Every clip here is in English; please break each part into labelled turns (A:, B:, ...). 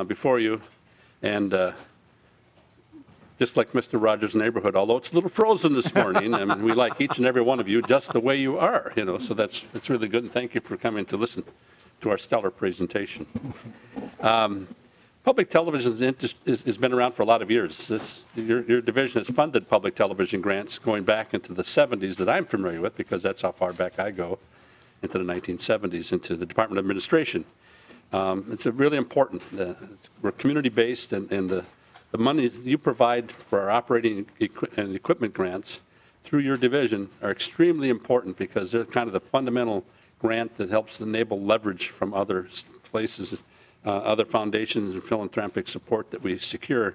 A: before you, and just like Mr. Rogers' neighborhood, although it's a little frozen this morning, I mean, we like each and every one of you just the way you are, so that's really good, and thank you for coming to listen to our stellar presentation. Public television has been around for a lot of years. Your division has funded public television grants going back into the 70s that I'm familiar with, because that's how far back I go, into the 1970s, into the Department of Administration. It's really important. We're community-based, and the money you provide for our operating and equipment grants through your division are extremely important, because they're kind of the fundamental grant that helps enable leverage from other places, other foundations and philanthropic support that we secure.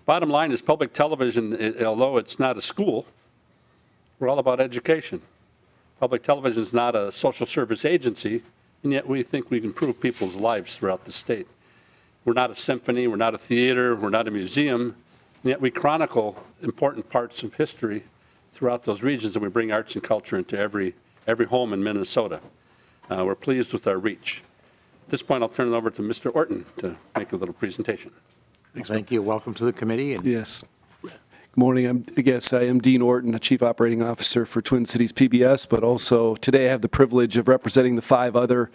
A: Bottom line is, public television, although it's not a school, we're all about education. Public television is not a social service agency, and yet we think we can improve people's lives throughout the state. We're not a symphony, we're not a theater, we're not a museum, and yet we chronicle important parts of history throughout those regions, and we bring arts and culture into every home in Minnesota. We're pleased with our reach. At this point, I'll turn it over to Mr. Orton to make a little presentation.
B: Thank you. Welcome to the committee.
C: Yes. Good morning. I am Dean Orton, a Chief Operating Officer for Twin Cities PBS, but also today I have the privilege of representing the 5 other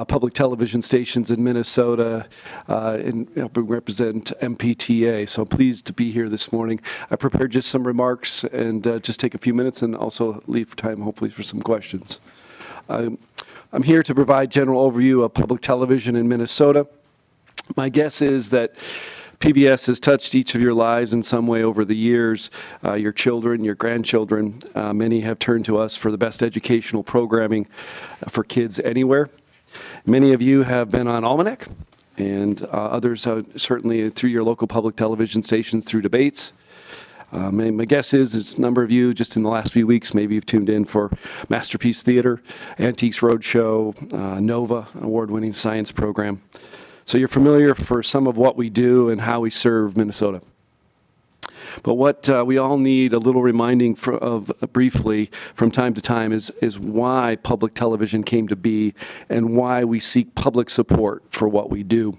C: public television stations in Minnesota and helping represent MPTA. So I'm pleased to be here this morning. I prepared just some remarks and just take a few minutes and also leave time hopefully for some questions. I'm here to provide general overview of public television in Minnesota. My guess is that PBS has touched each of your lives in some way over the years, your children, your grandchildren. Many have turned to us for the best educational programming for kids anywhere. Many of you have been on Almanac, and others certainly through your local public television stations through debates. My guess is it's a number of you just in the last few weeks maybe you've tuned in for Masterpiece Theater, Antiques Roadshow, Nova, award-winning science program. So you're familiar for some of what we do and how we serve Minnesota. But what we all need a little reminding of briefly from time to time is why public television came to be and why we seek public support for what we do.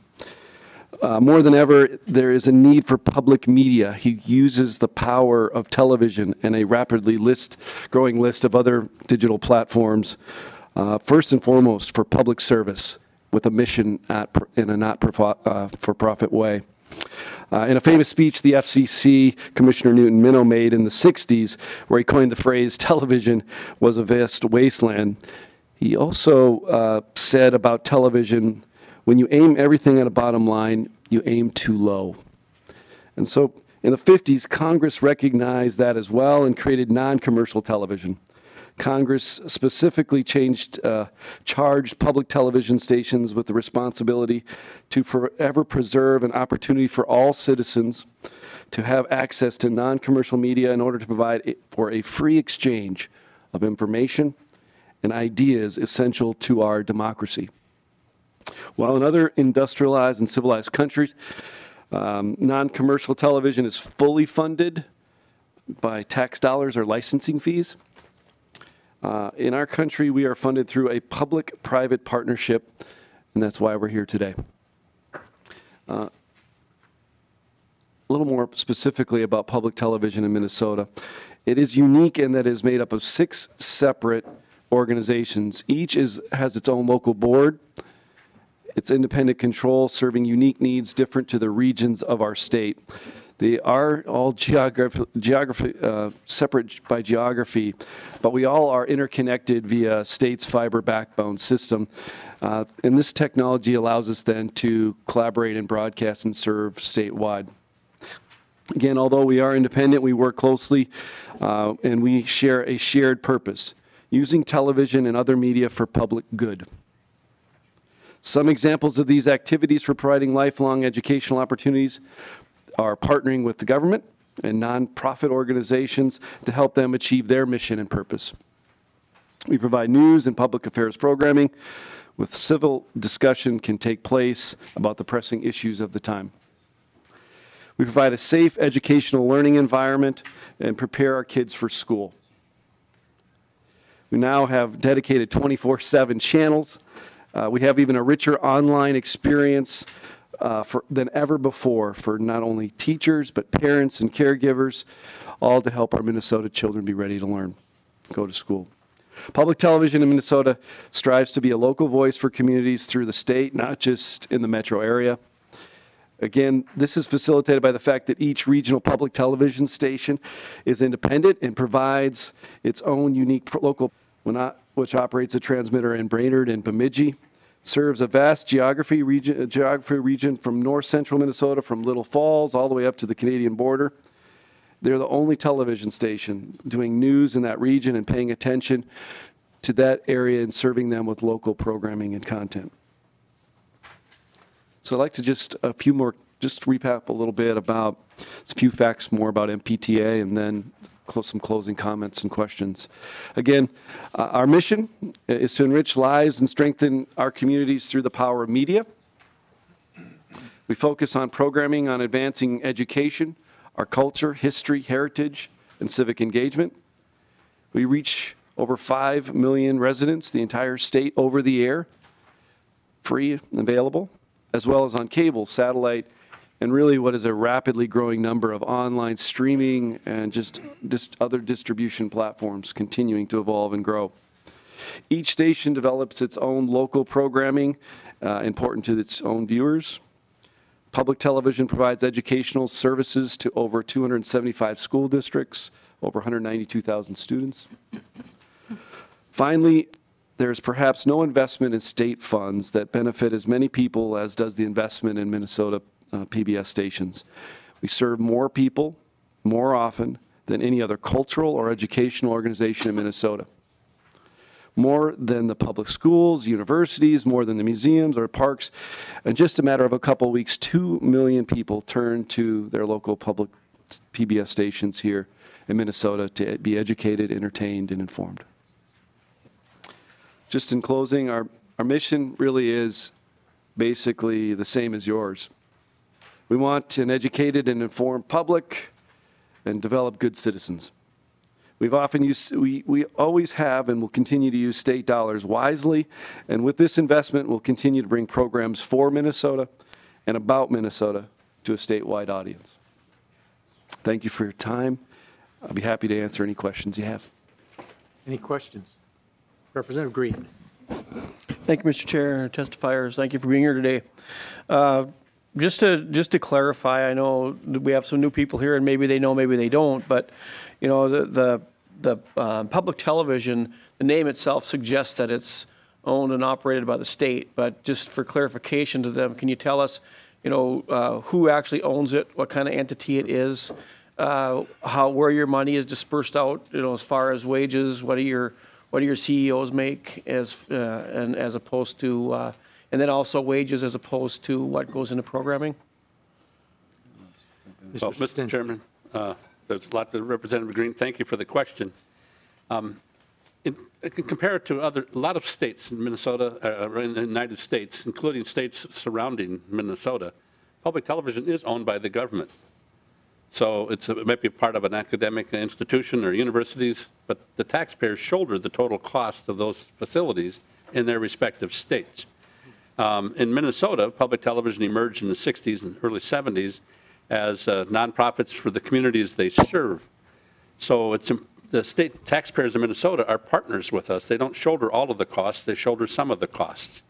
C: More than ever, there is a need for public media. He uses the power of television and a rapidly growing list of other digital platforms, first and foremost for public service with a mission in a not-for-profit way. In a famous speech the FCC Commissioner Newton Minow made in the 60s, where he coined the phrase, "Television was a vast wasteland," he also said about television, "When you aim everything at a bottom line, you aim too low." And so in the 50s, Congress recognized that as well and created non-commercial television. Congress specifically charged public television stations with the responsibility to forever preserve an opportunity for all citizens to have access to non-commercial media in order to provide for a free exchange of information and ideas essential to our democracy. While in other industrialized and civilized countries, non-commercial television is fully funded by tax dollars or licensing fees. In our country, we are funded through a public-private partnership, and that's why we're here today. A little more specifically about public television in Minnesota. It is unique in that it is made up of 6 separate organizations. Each has its own local board. It's independent control, serving unique needs different to the regions of our state. They are all separate by geography, but we all are interconnected via state's fiber backbone system. And this technology allows us then to collaborate and broadcast and serve statewide. Again, although we are independent, we work closely and we share a shared purpose, using television and other media for public good. Some examples of these activities for providing lifelong educational opportunities are partnering with the government and nonprofit organizations to help them achieve their mission and purpose. We provide news and public affairs programming with civil discussion can take place about the pressing issues of the time. We provide a safe educational learning environment and prepare our kids for school. We now have dedicated 24/7 channels. We have even a richer online experience than ever before for not only teachers, but parents and caregivers, all to help our Minnesota children be ready to learn, go to school. Public television in Minnesota strives to be a local voice for communities through the state, not just in the metro area. Again, this is facilitated by the fact that each regional public television station is independent and provides its own unique local, which operates a transmitter in Brainerd and Bemidji, serves a vast geography region from north central Minnesota, from Little Falls all the way up to the Canadian border. They're the only television station doing news in that region and paying attention to that area and serving them with local programming and content. So I'd like to just recap a little bit about a few facts more about MPTA and then some closing comments and questions. Again, our mission is to enrich lives and strengthen our communities through the power of media. We focus on programming on advancing education, our culture, history, heritage, and civic engagement. We reach over 5 million residents, the entire state, over the air, free and available, as well as on cable, satellite, and really what is a rapidly growing number of online streaming and just other distribution platforms continuing to evolve and grow. Each station develops its own local programming important to its own viewers. Public television provides educational services to over 275 school districts, over 192,000 students. Finally, there's perhaps no investment in state funds that benefit as many people as does the investment in Minnesota PBS stations. We serve more people more often than any other cultural or educational organization in Minnesota. More than the public schools, universities, more than the museums or parks. In just a matter of a couple of weeks, 2 million people turn to their local public PBS stations here in Minnesota to be educated, entertained, and informed. Just in closing, our mission really is basically the same as yours. We want an educated and informed public and develop good citizens. We always have and will continue to use state dollars wisely, and with this investment, we'll continue to bring programs for Minnesota and about Minnesota to a statewide audience. Thank you for your time. I'll be happy to answer any questions you have.
B: Any questions? Representative Green.
D: Thank you, Mr. Chair, testifiers. Thank you for being here today. Just to clarify, I know that we have some new people here, and maybe they know, maybe they don't. But you know, the public television, the name itself suggests that it's owned and operated by the state. But just for clarification to them, can you tell us, you know, who actually owns it, what kind of entity it is, where your money is dispersed out, you know, as far as wages, what do your CEOs make as opposed to, and then also wages as opposed to what goes into programming?
A: Well, Mr. Chairman, there's a lot to Representative Green. Thank you for the question. Compared to a lot of states in Minnesota, in the United States, including states surrounding Minnesota, public television is owned by the government. So it might be part of an academic institution or universities, but the taxpayers shoulder the total cost of those facilities in their respective states. In Minnesota, public television emerged in the 60s and early 70s as nonprofits for the communities they serve. So the state taxpayers in Minnesota are partners with us. They don't shoulder all of the costs, they shoulder some of the costs.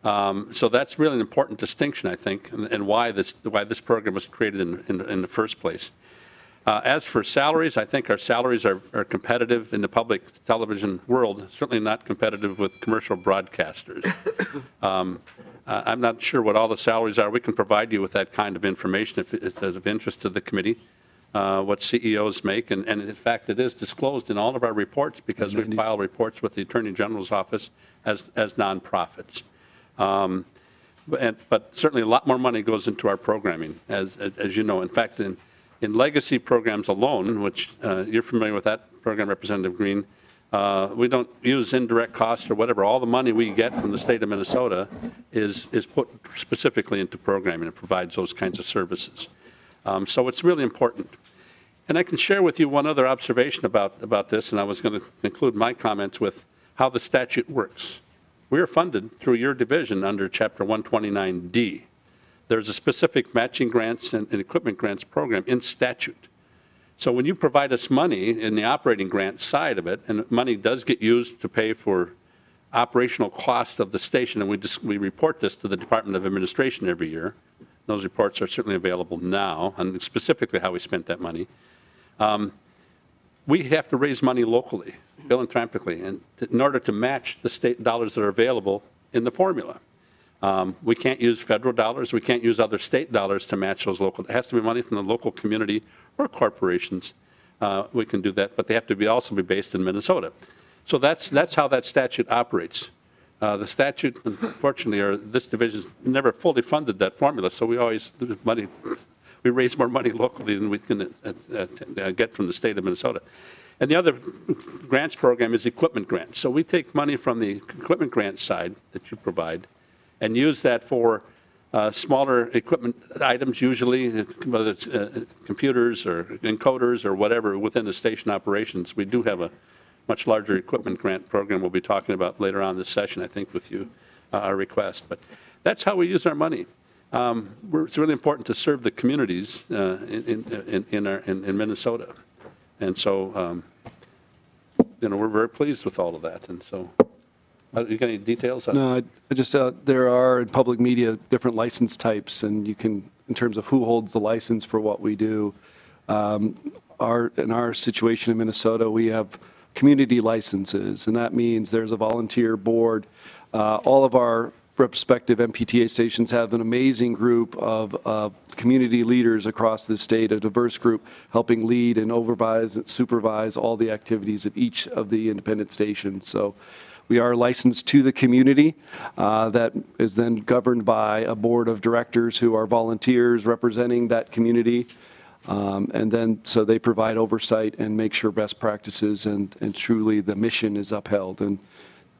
A: So that's really an important distinction, I think, and why this program was created in the first place. As for salaries, I think our salaries are competitive in the public television world, certainly not competitive with commercial broadcasters. I'm not sure what all the salaries are. We can provide you with that kind of information if it's of interest to the committee, what CEOs make. And in fact, it is disclosed in all of our reports because we file reports with the Attorney General's office as nonprofits. But certainly a lot more money goes into our programming, as you know. In fact, in legacy programs alone, which you're familiar with that program, Representative Green, we don't use indirect costs or whatever. All the money we get from the state of Minnesota is put specifically into programming and provides those kinds of services. So it's really important. And I can share with you one other observation about this, and I was going to conclude my comments with how the statute works. We are funded through your division under Chapter 129D. there's a specific matching grants and equipment grants program in statute. So when you provide us money in the operating grant side of it, and money does get used to pay for operational cost of the station, and we report this to the Department of Administration every year. Those reports are certainly available now, and specifically how we spent that money. We have to raise money locally, philanthropically, and in order to match the state dollars that are available in the formula. We can't use federal dollars. We can't use other state dollars to match those local. It has to be money from the local community or corporations. We can do that, but they have to also be based in Minnesota. So that's how that statute operates. The statute, unfortunately, or this division never fully funded that formula, so we always lose money. We raise more money locally than we can get from the state of Minnesota. And the other grants program is equipment grants. So we take money from the equipment grant side that you provide and use that for smaller equipment items, usually, whether it's computers or encoders or whatever within the station operations. We do have a much larger equipment grant program we'll be talking about later on this session, I think, with you, our request. But that's how we use our money. It's really important to serve the communities in Minnesota. And so, we're very pleased with all of that. And so, you got any details on
C: No, I just, there are in public media different license types, and you can, in terms of who holds the license for what we do. In our situation in Minnesota, we have community licenses, and that means there's a volunteer board. All of our respective MPTA stations have an amazing group of community leaders across the state, a diverse group helping lead and supervise all the activities of each of the independent stations. So we are licensed to the community that is then governed by a board of directors who are volunteers representing that community. And then so they provide oversight and make sure best practices and truly the mission is upheld. And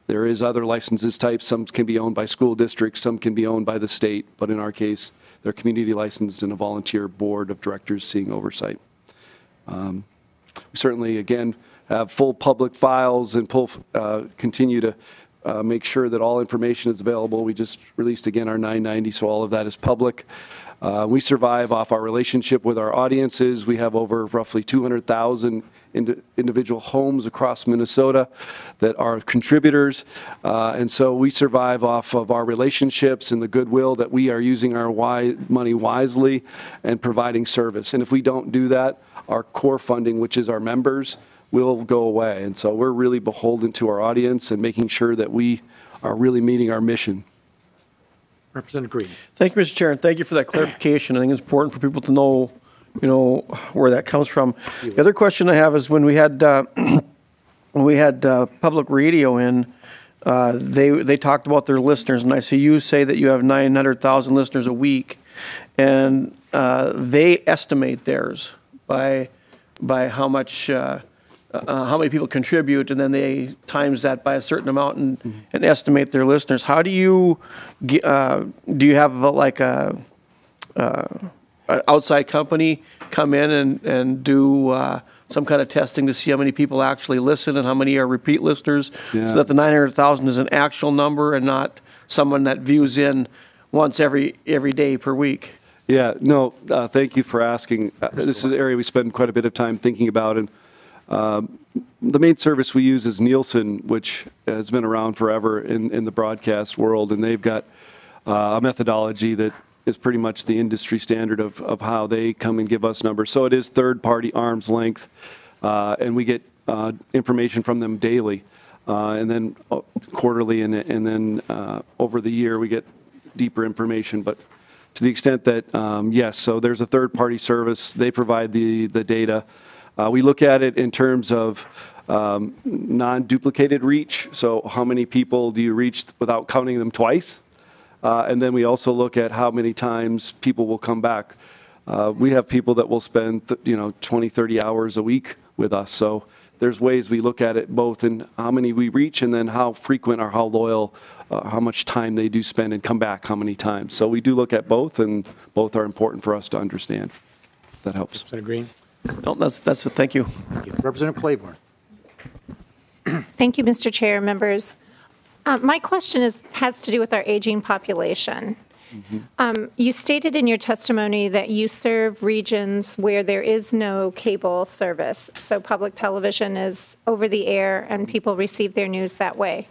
C: there is other licenses types. Some can be owned by school districts, some can be owned by the state, but in our case, they're community licensed and a volunteer board of directors seeing oversight. We certainly, again, have full public files and continue to make sure that all information is available. We just released, again, our 990, so all of that is public. We survive off our relationship with our audiences. We have over roughly 200,000 individual homes across Minnesota that are contributors. And so we survive off of our relationships and the goodwill that we are using our money wisely and providing service. And if we don't do that, our core funding, which is our members, will go away. And so we're really beholden to our audience and making sure that we are really meeting our mission.
B: Representative Green.
D: Thank you, Mr. Chair, and thank you for that clarification. I think it's important for people to know, where that comes from. The other question I have is when we had public radio in, they talked about their listeners, and I see you say that you have 900,000 listeners a week, and they estimate theirs by how much. How many people contribute, and then they times that by a certain amount and estimate their listeners. How do you do you have like a outside company come in and do some kind of testing to see how many people actually listen and how many are repeat listeners, so that the 900,000 is an actual number and not someone that views in once every day per week?
C: Yeah, no, thank you for asking. This is an area we spend quite a bit of time thinking about, and the main service we use is Nielsen, which has been around forever in the broadcast world, and they've got a methodology that is pretty much the industry standard of how they come and give us numbers. So it is third-party arm's length, and we get information from them daily, and then quarterly, and then over the year we get deeper information. But to the extent that, yes, so there's a third-party service. They provide the data. We look at it in terms of non-duplicated reach, so how many people do you reach without counting them twice? And then we also look at how many times people will come back. We have people that will spend 20, 30 hours a week with us, so there's ways we look at it both in how many we reach and then how frequent or how loyal, how much time they do spend and come back how many times. So we do look at both, and both are important for us to understand. If that helps.
B: Representative Green.
D: No, that's it. Thank you.
B: Thank you. Representative Claiborne.
E: Thank you, Mr. Chair, members. My question has to do with our aging population. You stated in your testimony that you serve regions where there is no cable service, so public television is over the air and people receive their news that way.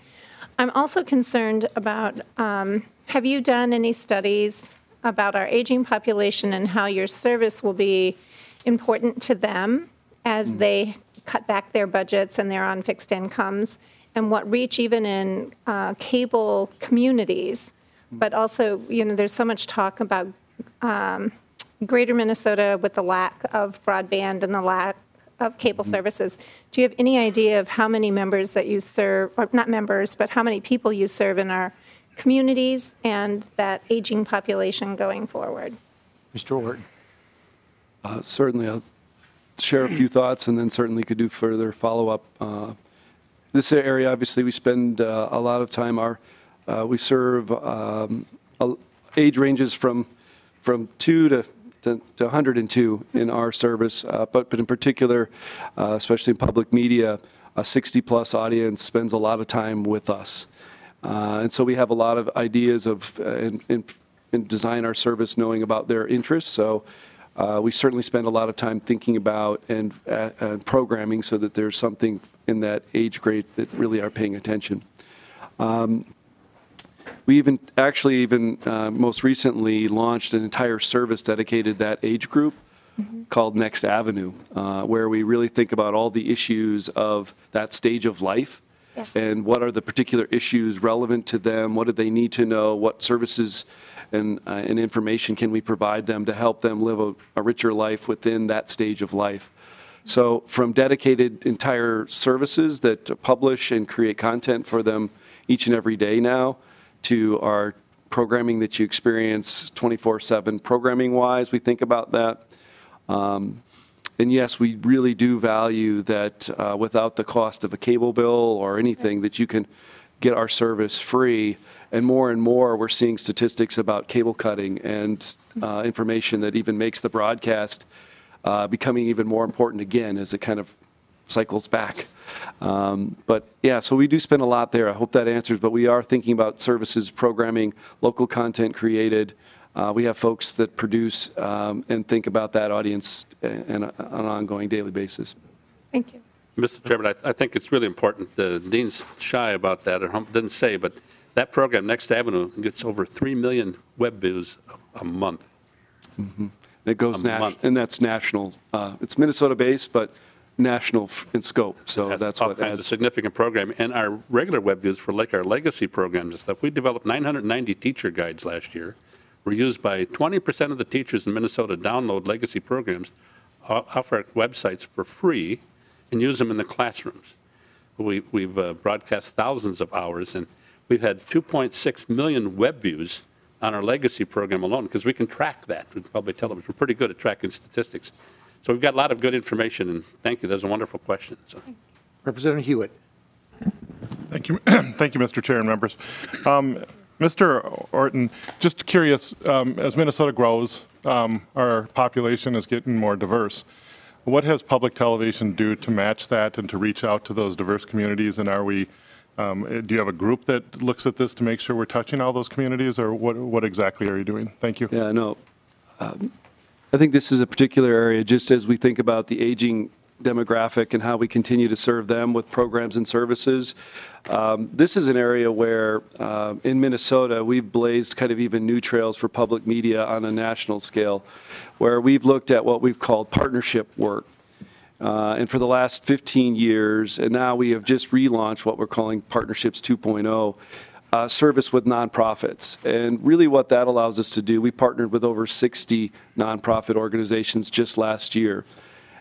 E: I'm also concerned about, have you done any studies about our aging population and how your service will be important to them as they cut back their budgets and they're on fixed incomes, and what reach even in cable communities, but also, there's so much talk about greater Minnesota with the lack of broadband and the lack of cable services. Do you have any idea of how many members that you serve, or not members, but how many people you serve in our communities and that aging population going forward?
B: Mr. Orton.
C: Certainly, I'll share a few thoughts and then certainly could do further follow-up. This area, obviously, we spend a lot of time. We serve age ranges from 2 to 102 in our service, but in particular, especially in public media, a 60-plus audience spends a lot of time with us. And so we have a lot of ideas of in design our service knowing about their interests. So we certainly spend a lot of time thinking about and programming so that there's something in that age grade that really are paying attention. We even most recently launched an entire service dedicated to that age group called Next Avenue, where we really think about all the issues of that stage of life.
E: Yeah.
C: And what are the particular issues relevant to them? What do they need to know? What services and information can we provide them to help them live a richer life within that stage of life? So from dedicated entire services that publish and create content for them each and every day now, to our programming that you experience 24/7 programming-wise, we think about that. And yes, we really do value that without the cost of a cable bill or anything, that you can get our service free. And more, we're seeing statistics about cable cutting and information that even makes the broadcast becoming even more important again as it kind of cycles back. But yeah, so we do spend a lot there. I hope that answers, but we are thinking about services, programming, local content created. We have folks that produce and think about that audience on an ongoing daily basis.
E: Thank you.
A: Mr. Chairman, I think it's really important. The Dean's shy about that, or didn't say, but that program, Next Avenue, gets over 3 million web views a month.
C: Mm-hmm. It goes national, and that's national. It's Minnesota-based, but national in scope. So that's what adds.
A: A significant program. And our regular web views for like our legacy programs and stuff, we developed 990 teacher guides last year. Were used by 20% of the teachers in Minnesota download legacy programs off our websites for free and use them in the classrooms. We've broadcast thousands of hours, and we've had 2.6 million web views on our legacy program alone, because we can track that with public television. We're pretty good at tracking statistics. So we've got a lot of good information, and thank you. That's a wonderful question. So.
B: Representative Hewitt.
F: Thank you. Thank you, Mr. Chair and members. Mr. Orton, just curious, as Minnesota grows, our population is getting more diverse. What has public television do to match that and to reach out to those diverse communities? And are we, do you have a group that looks at this to make sure we're touching all those communities, or what exactly are you doing? Thank you.
C: Yeah, no. I think this is a particular area, just as we think about the aging demographic and how we continue to serve them with programs and services. This is an area where in Minnesota we've blazed kind of even new trails for public media on a national scale, where we've looked at what we've called partnership work. And for the last 15 years, and now we have just relaunched what we're calling Partnerships 2.0, service with nonprofits. And really what that allows us to do, we partnered with over 60 nonprofit organizations just last year.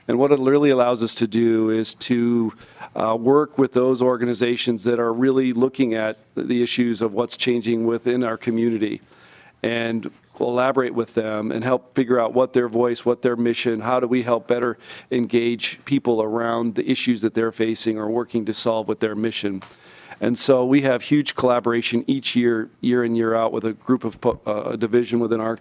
C: And what it really allows us to do is to work with those organizations that are really looking at the issues of what's changing within our community, and collaborate with them and help figure out what their voice, what their mission, how do we help better engage people around the issues that they're facing or working to solve with their mission. And so we have huge collaboration each year, year in, year out, with a group of a division within our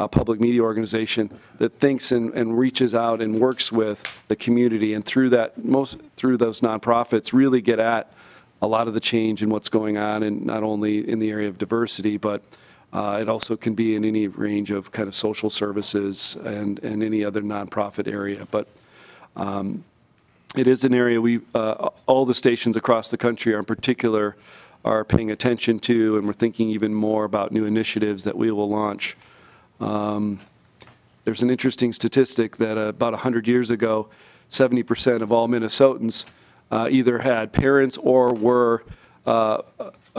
C: public media organization that thinks and reaches out and works with the community, and through that, through those nonprofits, really get at a lot of the change in what's going on, and not only in the area of diversity, but It also can be in any range of kind of social services and any other nonprofit area. But it is an area all the stations across the country in particular are paying attention to, and we're thinking even more about new initiatives that we will launch. There's an interesting statistic that about 100 years ago, 70% of all Minnesotans either had parents or were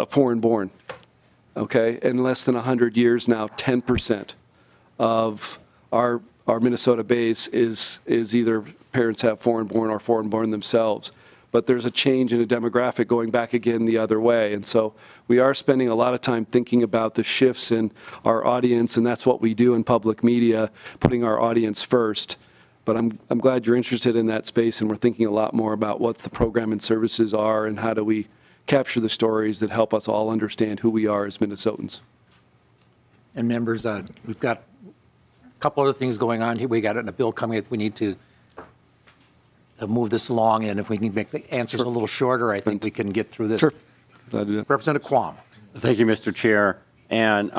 C: foreign-born. Okay, in less than 100 years now, 10% of our Minnesota base is either parents have foreign-born or foreign-born themselves. But there's a change in a demographic going back again the other way. And so we are spending a lot of time thinking about the shifts in our audience, and that's what we do in public media, putting our audience first. But I'm glad you're interested in that space, and we're thinking a lot more about what the program and services are and how do we capture the stories that help us all understand who we are as Minnesotans.
B: And members, we've got a couple other things going on here. We got a bill coming up. We need to move this along, and if we can make the answers a little shorter, I think we can get through this.
C: Sure. Glad to do that.
B: Representative Quam.
G: Thank you, Mr. Chair. And,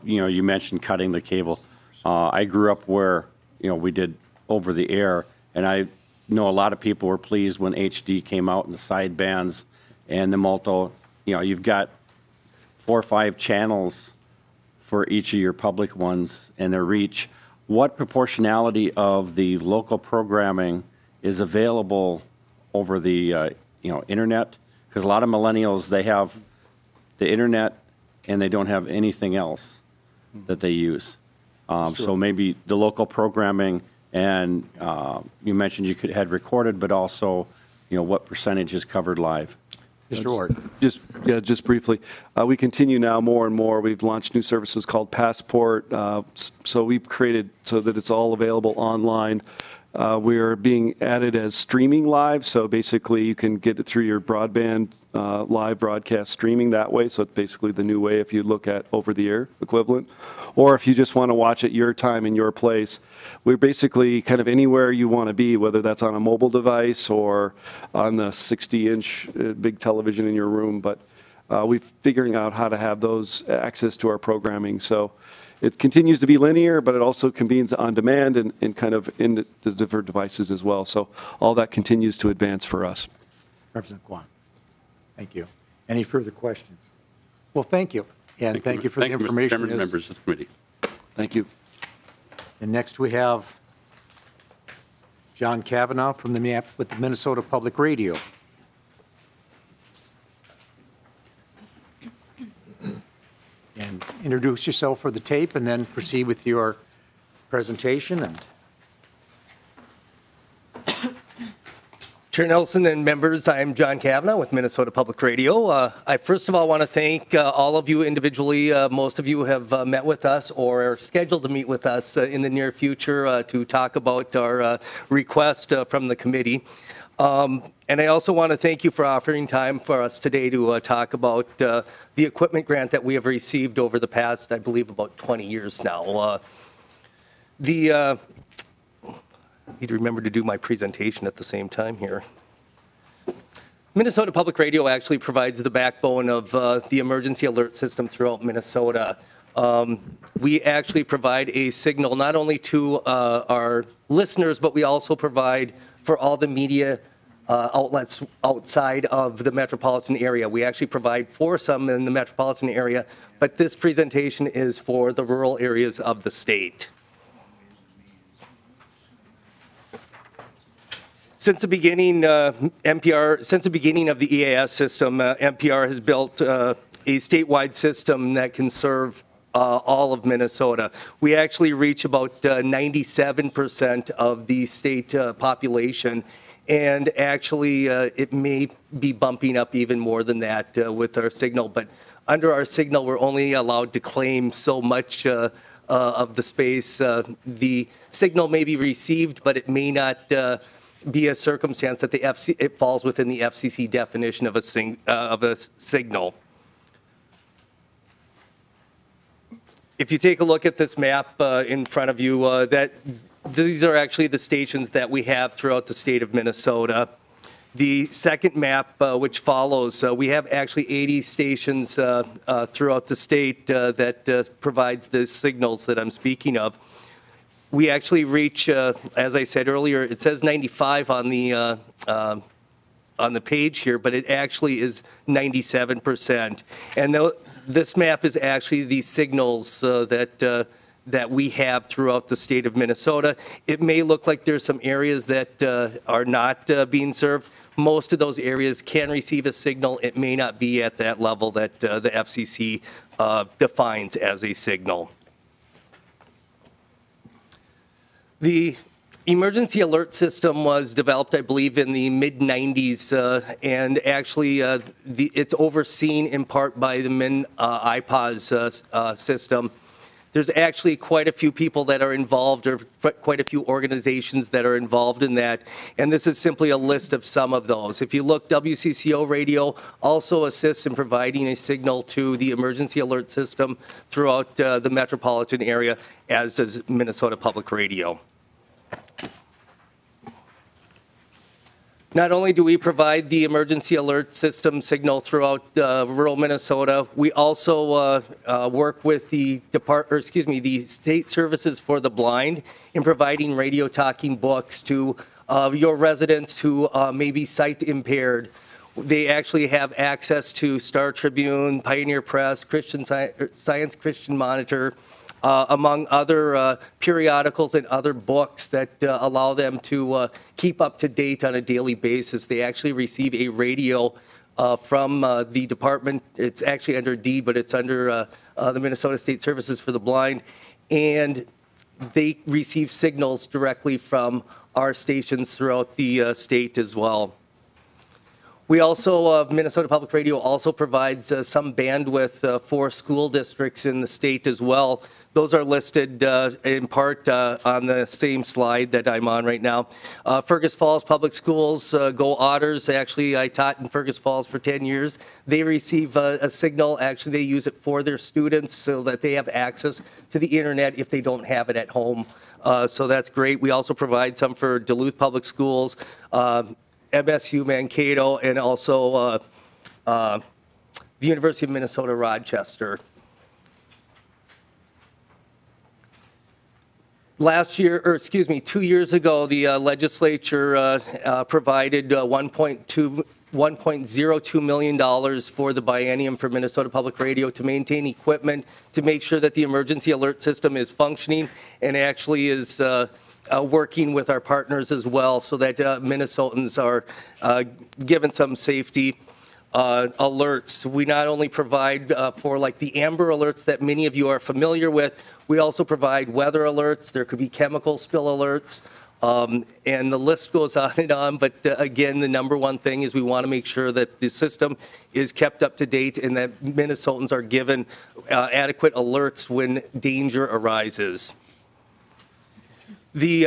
G: you mentioned cutting the cable. I grew up where, we did over the air, and I know a lot of people were pleased when HD came out in the sidebands and the multi. You've got 4 or 5 channels for each of your public ones and their reach. What proportionality of the local programming is available over the internet? Because a lot of millennials, they have the internet and they don't have anything else that they use. So maybe the local programming, and you mentioned you had recorded, but also what percentage is covered live?
B: Mr. Ward.
C: Just briefly, we continue now more and more. We've launched new services called Passport. So we've created so that it's all available online. We are being added as streaming live, so basically you can get it through your broadband live broadcast streaming that way, so it's basically the new way if you look at over-the-air equivalent. Or if you just want to watch at your time in your place, we're basically kind of anywhere you want to be, whether that's on a mobile device or on the 60-inch big television in your room, but we're figuring out how to have those access to our programming. So it continues to be linear, but it also convenes on demand and kind of in the different devices as well. So all that continues to advance for us.
B: Representative Kwan. Thank you. Any further questions? Well, thank you. And thank you for the information.
A: Mr. Chairman, members of the committee.
C: Thank you.
B: And next we have John Kavanaugh from with the Minnesota Public Radio. And introduce yourself for the tape and then proceed with your presentation. And
H: Chair Nelson and members, I'm John Kavanaugh with Minnesota Public Radio. I first of all want to thank all of you individually. Most of you have met with us or are scheduled to meet with us in the near future to talk about our request from the committee. And I also want to thank you for offering time for us today to talk about the equipment grant that we have received over the past, I believe, about 20 years now. I need to remember to do my presentation at the same time here. Minnesota Public Radio actually provides the backbone of the emergency alert system throughout Minnesota. We actually provide a signal not only to our listeners, but we also provide for all the media outlets outside of the metropolitan area. We actually provide for some in the metropolitan area, but this presentation is for the rural areas of the state. Since the beginning, since the beginning of the EAS system, NPR has built a statewide system that can serve all of Minnesota. We actually reach about 97% of the state population, and actually it may be bumping up even more than that with our signal. But under our signal, we're only allowed to claim so much of the space. The signal may be received, but it may not be a circumstance that it falls within the FCC definition of a signal. If you take a look at this map in front of you, these are actually the stations that we have throughout the state of Minnesota. The second map, which follows, we have actually 80 stations throughout the state that provides the signals that I'm speaking of. We actually reach, as I said earlier, it says 95 on the page here, but it actually is 97%. And this map is actually the signals that we have throughout the state of Minnesota. It may look like there's some areas that are not being served. Most of those areas can receive a signal. It may not be at that level that the FCC defines as a signal. The emergency alert system was developed, I believe, in the mid-90s, and actually it's overseen in part by the IPAWS system. There's actually quite a few people that are involved, or quite a few organizations that are involved in that, and this is simply a list of some of those. If you look, WCCO Radio also assists in providing a signal to the emergency alert system throughout the metropolitan area, as does Minnesota Public Radio. Not only do we provide the emergency alert system signal throughout rural Minnesota, we also work with the the State Services for the Blind in providing radio talking books to your residents who may be sight impaired. They actually have access to Star Tribune, Pioneer Press, Christian Science, Christian Monitor, among other periodicals and other books that allow them to keep up to date on a daily basis. They actually receive a radio from the department. It's actually under D, but it's under the Minnesota State Services for the Blind, and they receive signals directly from our stations throughout the state as well. We also, Minnesota Public Radio also provides some bandwidth for school districts in the state as well. Those are listed in part on the same slide that I'm on right now. Fergus Falls Public Schools, Go Otters. Actually, I taught in Fergus Falls for 10 years. They receive a signal. Actually, they use it for their students so that they have access to the internet if they don't have it at home. So that's great. We also provide some for Duluth Public Schools, MSU Mankato, and also the University of Minnesota Rochester. Last year, or excuse me, 2 years ago, the legislature provided $1.02 million for the biennium for Minnesota Public Radio to maintain equipment to make sure that the emergency alert system is functioning and actually is working with our partners as well, so that Minnesotans are given some safety alerts. We not only provide for like the Amber alerts that many of you are familiar with, we also provide weather alerts. There could be chemical spill alerts, and the list goes on and on. But again, the number one thing is we want to make sure that the system is kept up to date and that Minnesotans are given adequate alerts when danger arises. Of the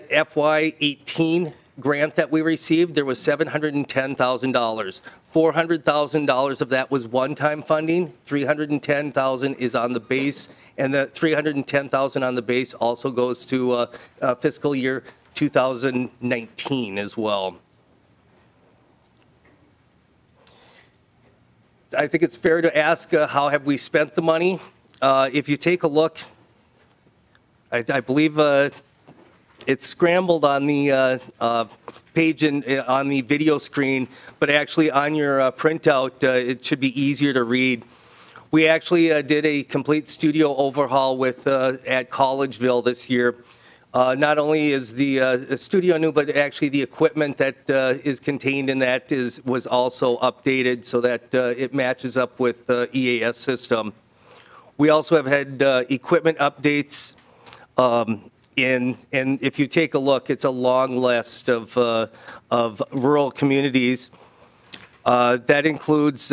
H: FY18 grant that we received, there was $710,000. $400,000 of that was one-time funding. $310,000 is on the base, and the $310,000 on the base also goes to fiscal year 2019 as well. I think it's fair to ask how have we spent the money. If you take a look, I believe it's scrambled on the page on the video screen, but actually on your printout, it should be easier to read. We actually did a complete studio overhaul with at Collegeville this year. Not only is the studio new, but actually the equipment that is contained in that was also updated so that it matches up with the EAS system. We also have had equipment updates. And if you take a look, it's a long list of rural communities. That includes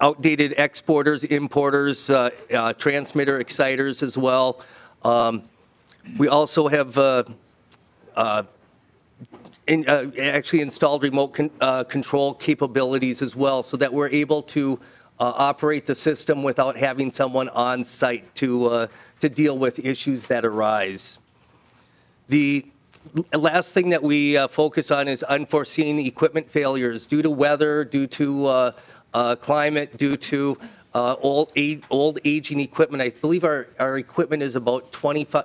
H: outdated exporters, importers, transmitter exciters as well. We also have actually installed remote control capabilities as well, so that we're able to operate the system without having someone on site to deal with issues that arise. The Last thing that we focus on is unforeseen equipment failures due to weather, due to climate, due to old aging equipment. I believe our equipment is about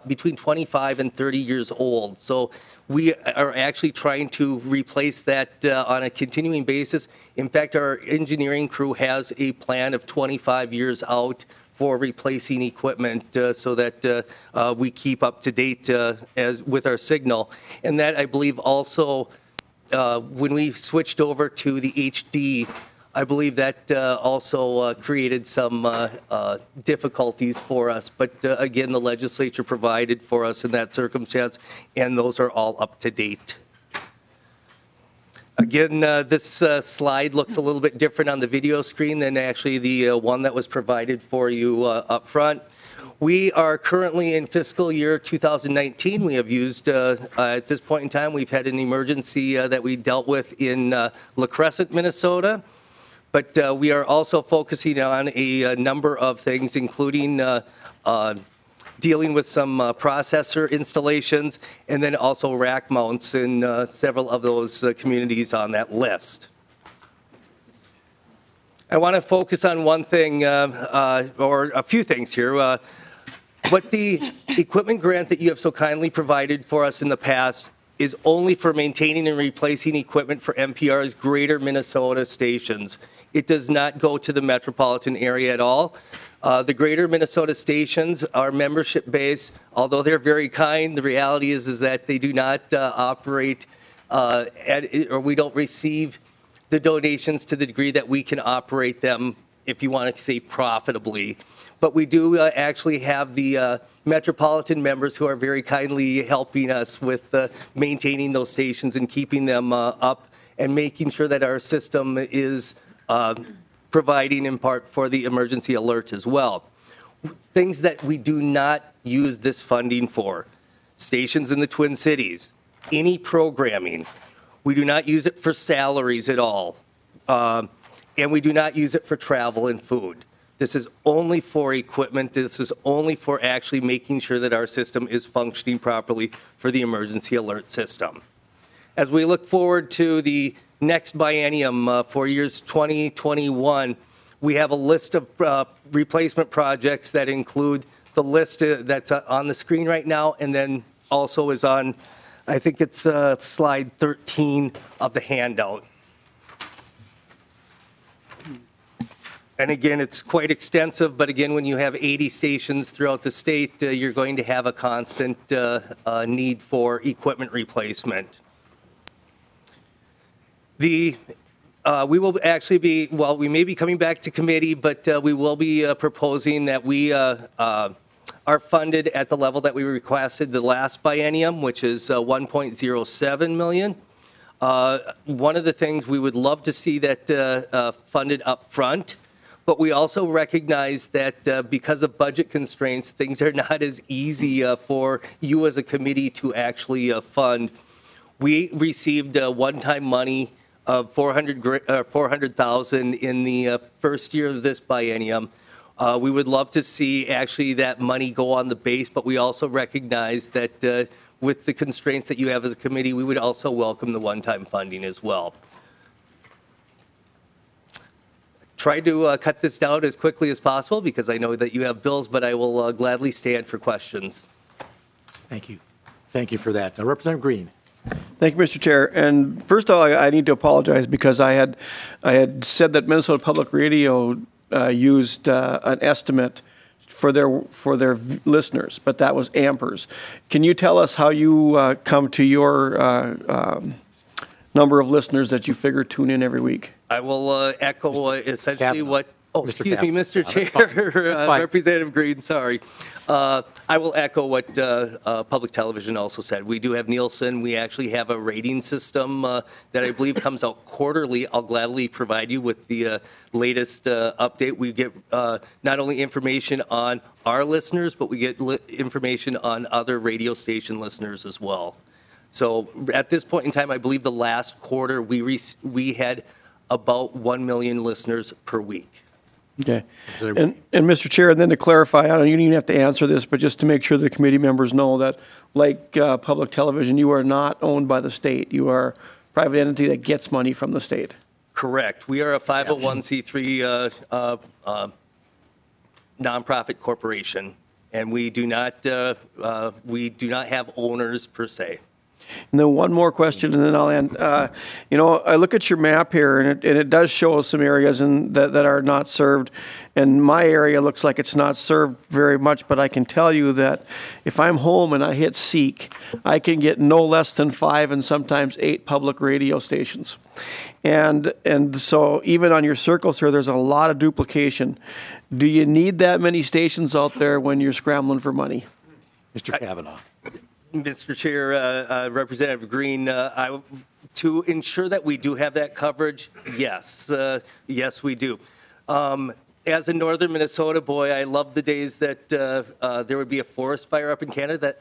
H: between 25 and 30 years old. So we are actually trying to replace that on a continuing basis. In fact, our engineering crew has a plan of 25 years out for replacing equipment so that we keep up to date with our signal. And that, I believe, also, when we switched over to the HD, I believe that also created some difficulties for us. But again, the legislature provided for us in that circumstance, and those are all up to date. Again, this slide looks a little bit different on the video screen than actually the one that was provided for you up front. We are currently in fiscal year 2019. We have used, at this point in time, we've had an emergency that we dealt with in La Crescent, Minnesota. But we are also focusing on a number of things, including dealing with some processor installations and then also rack mounts in several of those communities on that list. I want to focus on one thing, or a few things here. What the equipment grant that you have so kindly provided for us in the past is only for maintaining and replacing equipment for NPR's greater Minnesota stations. It does not go to the metropolitan area at all. The greater Minnesota stations, our membership base, although they're very kind, the reality is that they do not operate or we don't receive the donations to the degree that we can operate them, if you want to say profitably. But we do actually have the metropolitan members who are very kindly helping us with maintaining those stations and keeping them up and making sure that our system is providing in part for the emergency alert as well. Things that we do not use this funding for. Stations in the Twin Cities, any programming. We do not use it for salaries at all. And we do not use it for travel and food. This is only for equipment. This is only for actually making sure that our system is functioning properly for the emergency alert system. As we look forward to the next biennium for years 2021, we have a list of replacement projects that include the list that's on the screen right now, and then also is on, I think it's slide 13 of the handout. And again, it's quite extensive, but again, when you have 80 stations throughout the state, you're going to have a constant need for equipment replacement. We will actually be, well, we may be coming back to committee, but we will be proposing that we are funded at the level that we requested the last biennium, which is $1.07 million. One of the things we would love to see that funded up front, but we also recognize that because of budget constraints, things are not as easy for you as a committee to actually fund. We received one-time money of $400,000 in the first year of this biennium. We would love to see actually that money go on the base, but we also recognize that with the constraints that you have as a committee, we would also welcome the one-time funding as well. Try to cut this down as quickly as possible because I know that you have bills, but I will gladly stand for questions.
B: Thank you. Thank you for that. Now, Representative Green.
D: Thank you, Mr. Chair. And first of all, I need to apologize because I had said that Minnesota Public Radio used an estimate for their listeners, but that was ampers. Can you tell us how you come to your number of listeners that you figure tune in every week?
H: I will echo essentially
B: Kaplan.
H: what, oh,
B: Mr.
H: excuse me,
B: Kaplan.
H: Mr. Chair,
B: That's fine.
H: Representative Green, sorry. I will echo what public television also said. We do have Nielsen. We actually have a rating system that I believe comes out quarterly. I'll gladly provide you with the latest update. We get not only information on our listeners, but we get information on other radio station listeners as well. So at this point in time, I believe the last quarter we had about 1 million listeners per week.
D: Okay. And Mr. Chair, and then to clarify, I don't, you don't even have to answer this, but just to make sure the committee members know that, like public television, you are not owned by the state. You are a private entity that gets money from the state.
H: Correct. We are a 501c3 nonprofit corporation, and we do not have owners per se.
D: And then one more question, and then I'll end. You know, I look at your map here, and it does show some areas that are not served. And my area looks like it's not served very much, but I can tell you that if I'm home and I hit seek, I can get no less than 5 and sometimes 8 public radio stations. And so even on your circles here, there's a lot of duplication. Do you need that many stations out there when you're scrambling for money?
B: Mr. Kavanaugh.
H: Mr. Chair, Representative Green, to ensure that we do have that coverage, yes, yes, we do. As a northern Minnesota boy, I love the days that there would be a forest fire up in Canada.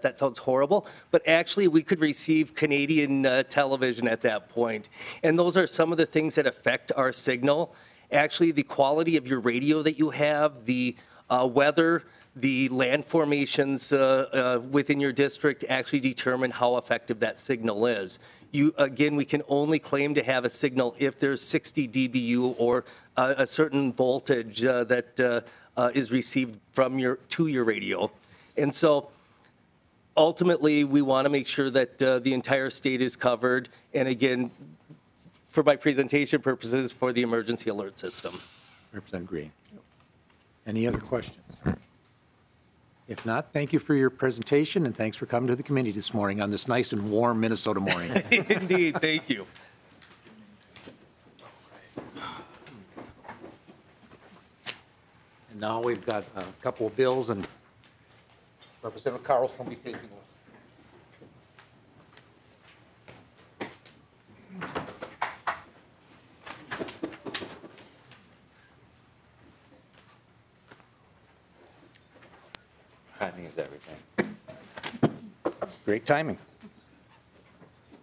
H: That sounds horrible, but actually we could receive Canadian television at that point. And those are some of the things that affect our signal. Actually, the quality of your radio that you have, the weather, the land formations within your district actually determine how effective that signal is. Again, we can only claim to have a signal if there's 60 dBu or a certain voltage that is received from to your radio. And so ultimately, we want to make sure that the entire state is covered. And again, for my presentation purposes, for the emergency alert system.
B: Representative Green. Any other questions? If not, thank you for your presentation, and thanks for coming to the committee this morning on this nice and warm Minnesota morning.
H: Indeed, thank you.
B: And now we've got a couple of bills, and Representative Carlson will be taking over.
I: Timing is everything.
B: Great timing.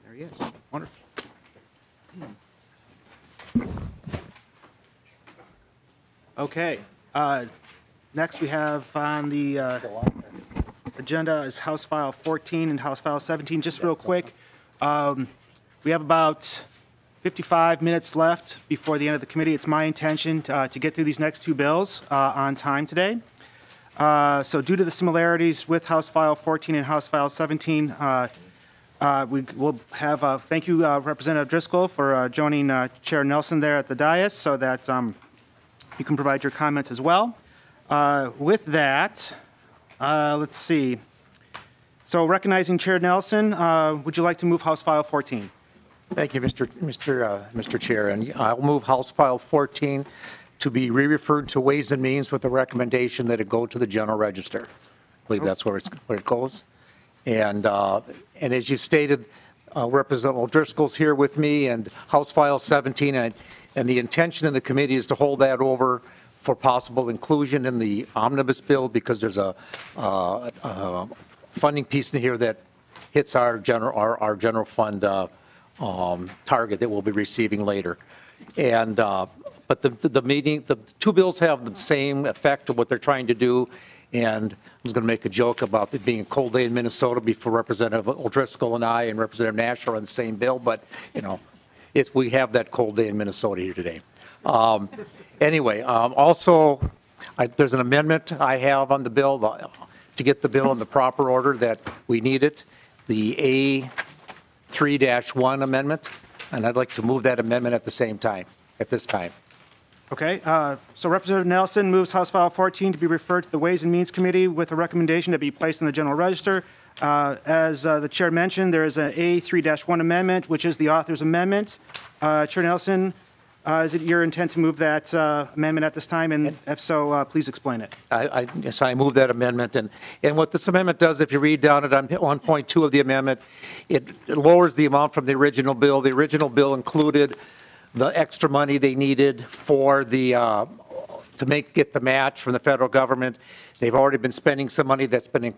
I: There he is. Wonderful. Okay. Next we have on the agenda is House File 14 and House File 17. Just real quick, we have about 55 minutes left before the end of the committee. It's my intention to get through these next 2 bills on time today. So due to the similarities with House File 14 and House File 17, we will have, thank you, Representative Driscoll, for joining Chair Nelson there at the dais so that you can provide your comments as well. With that, let's see. So recognizing Chair Nelson, would you like to move House File 14?
B: Thank you, Mr. Chair. And I'll move House File 14 to be re-referred to Ways and Means with the recommendation that it go to the General Register. I believe that's where it goes. And as you stated, Representative O'Driscoll's here with me, and House File 17, and the intention in the committee is to hold that over for possible inclusion in the omnibus bill, because there's a funding piece in here that hits our general fund target that we'll be receiving later. And but the 2 bills have the same effect of what they're trying to do. And I was going to make a joke about it being a cold day in Minnesota before Representative O'Driscoll and I and Representative Nash are on the same bill, but you know, we have that cold day in Minnesota here today. Anyway, also there's an amendment I have on the bill to get the bill in the proper order that we need it, the A3-1 amendment, and I'd like to move that amendment at this time.
I: Okay, so Representative Nelson moves House File 14 to be referred to the Ways and Means Committee with a recommendation to be placed in the General Register. As the chair mentioned, there is an A3-1 amendment, which is the author's amendment. Chair Nelson, is it your intent to move that amendment at this time? And if so, please explain it.
B: Yes, I move that amendment. And what this amendment does, if you read down it on 1.2 of the amendment, it lowers the amount from the original bill. The original bill included the extra money they needed for the get the match from the federal government. They've already been spending some money that's been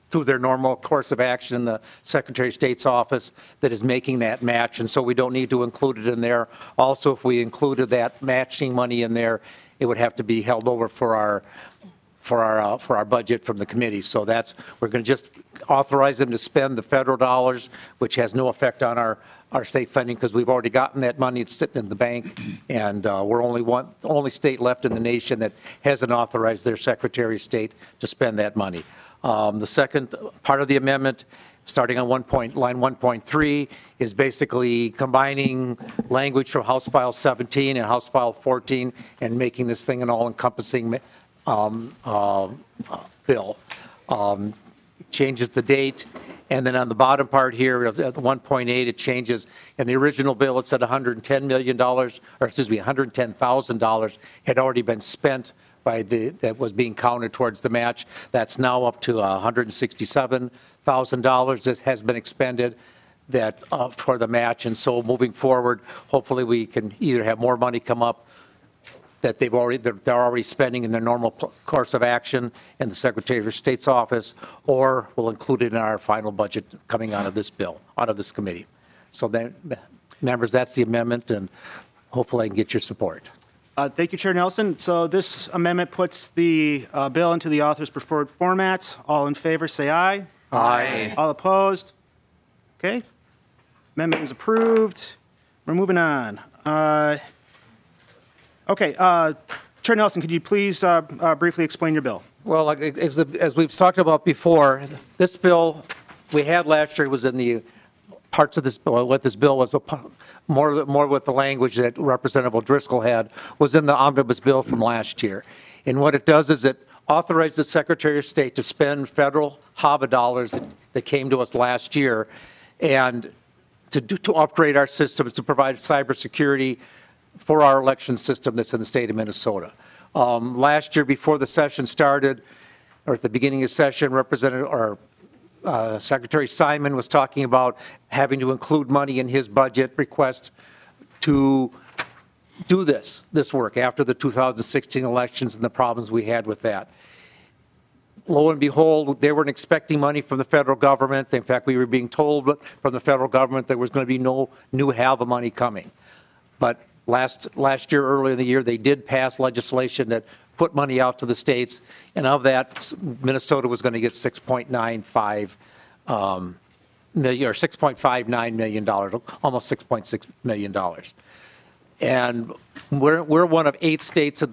B: through their normal course of action in the Secretary of State's office that is making that match, and so we don't need to include it in there. Also, if we included that matching money in there, it would have to be held over for our budget from the committee. So we're going to just authorize them to spend the federal dollars, which has no effect on our state funding because we've already gotten that money. It's sitting in the bank, and we're only state left in the nation that hasn't authorized their Secretary of State to spend that money. The second part of the amendment, starting on line 1.3, is basically combining language from House File 17 and House File 14 and making this thing an all-encompassing bill. Changes the date, and then on the bottom part here at 1.8, it changes. In the original bill, it said $110 million, or excuse me, $110,000 had already been spent that was being counted towards the match. That's now up to $167,000 that has been expended for the match. And so moving forward, hopefully we can either have more money come up that they're already spending in their normal course of action in the Secretary of State's office, or we'll include it in our final budget coming out of this bill, out of this committee. So then, members, that's the amendment, and hopefully I can get your support.
I: Thank you, Chair Nelson. So this amendment puts the bill into the author's preferred formats. All in favor, say aye.
B: Aye.
I: All opposed? Okay. Amendment is approved. We're moving on. Okay. Chair Nelson, could you please briefly explain your bill?
B: Well, as we've talked about before, this bill we had last year was in the parts of this bill. What this bill was more with the language that Representative O'Driscoll had was in the omnibus bill from last year. And what it does is it authorizes the Secretary of State to spend federal HAVA dollars that came to us last year and to upgrade our systems to provide cybersecurity for our election system that's in the state of Minnesota. Last year, before the session started, or at the beginning of session, Secretary Simon was talking about having to include money in his budget request to do this work after the 2016 elections and the problems we had with that. Lo and behold, they weren't expecting money from the federal government. In fact, we were being told from the federal government there was going to be no new HAVA money coming. But last year, earlier in the year, they did pass legislation that put money out to the states, and of that, Minnesota was going to get $6.95 million or $6.59 million, almost $6.6 million. And we're one of 6 states in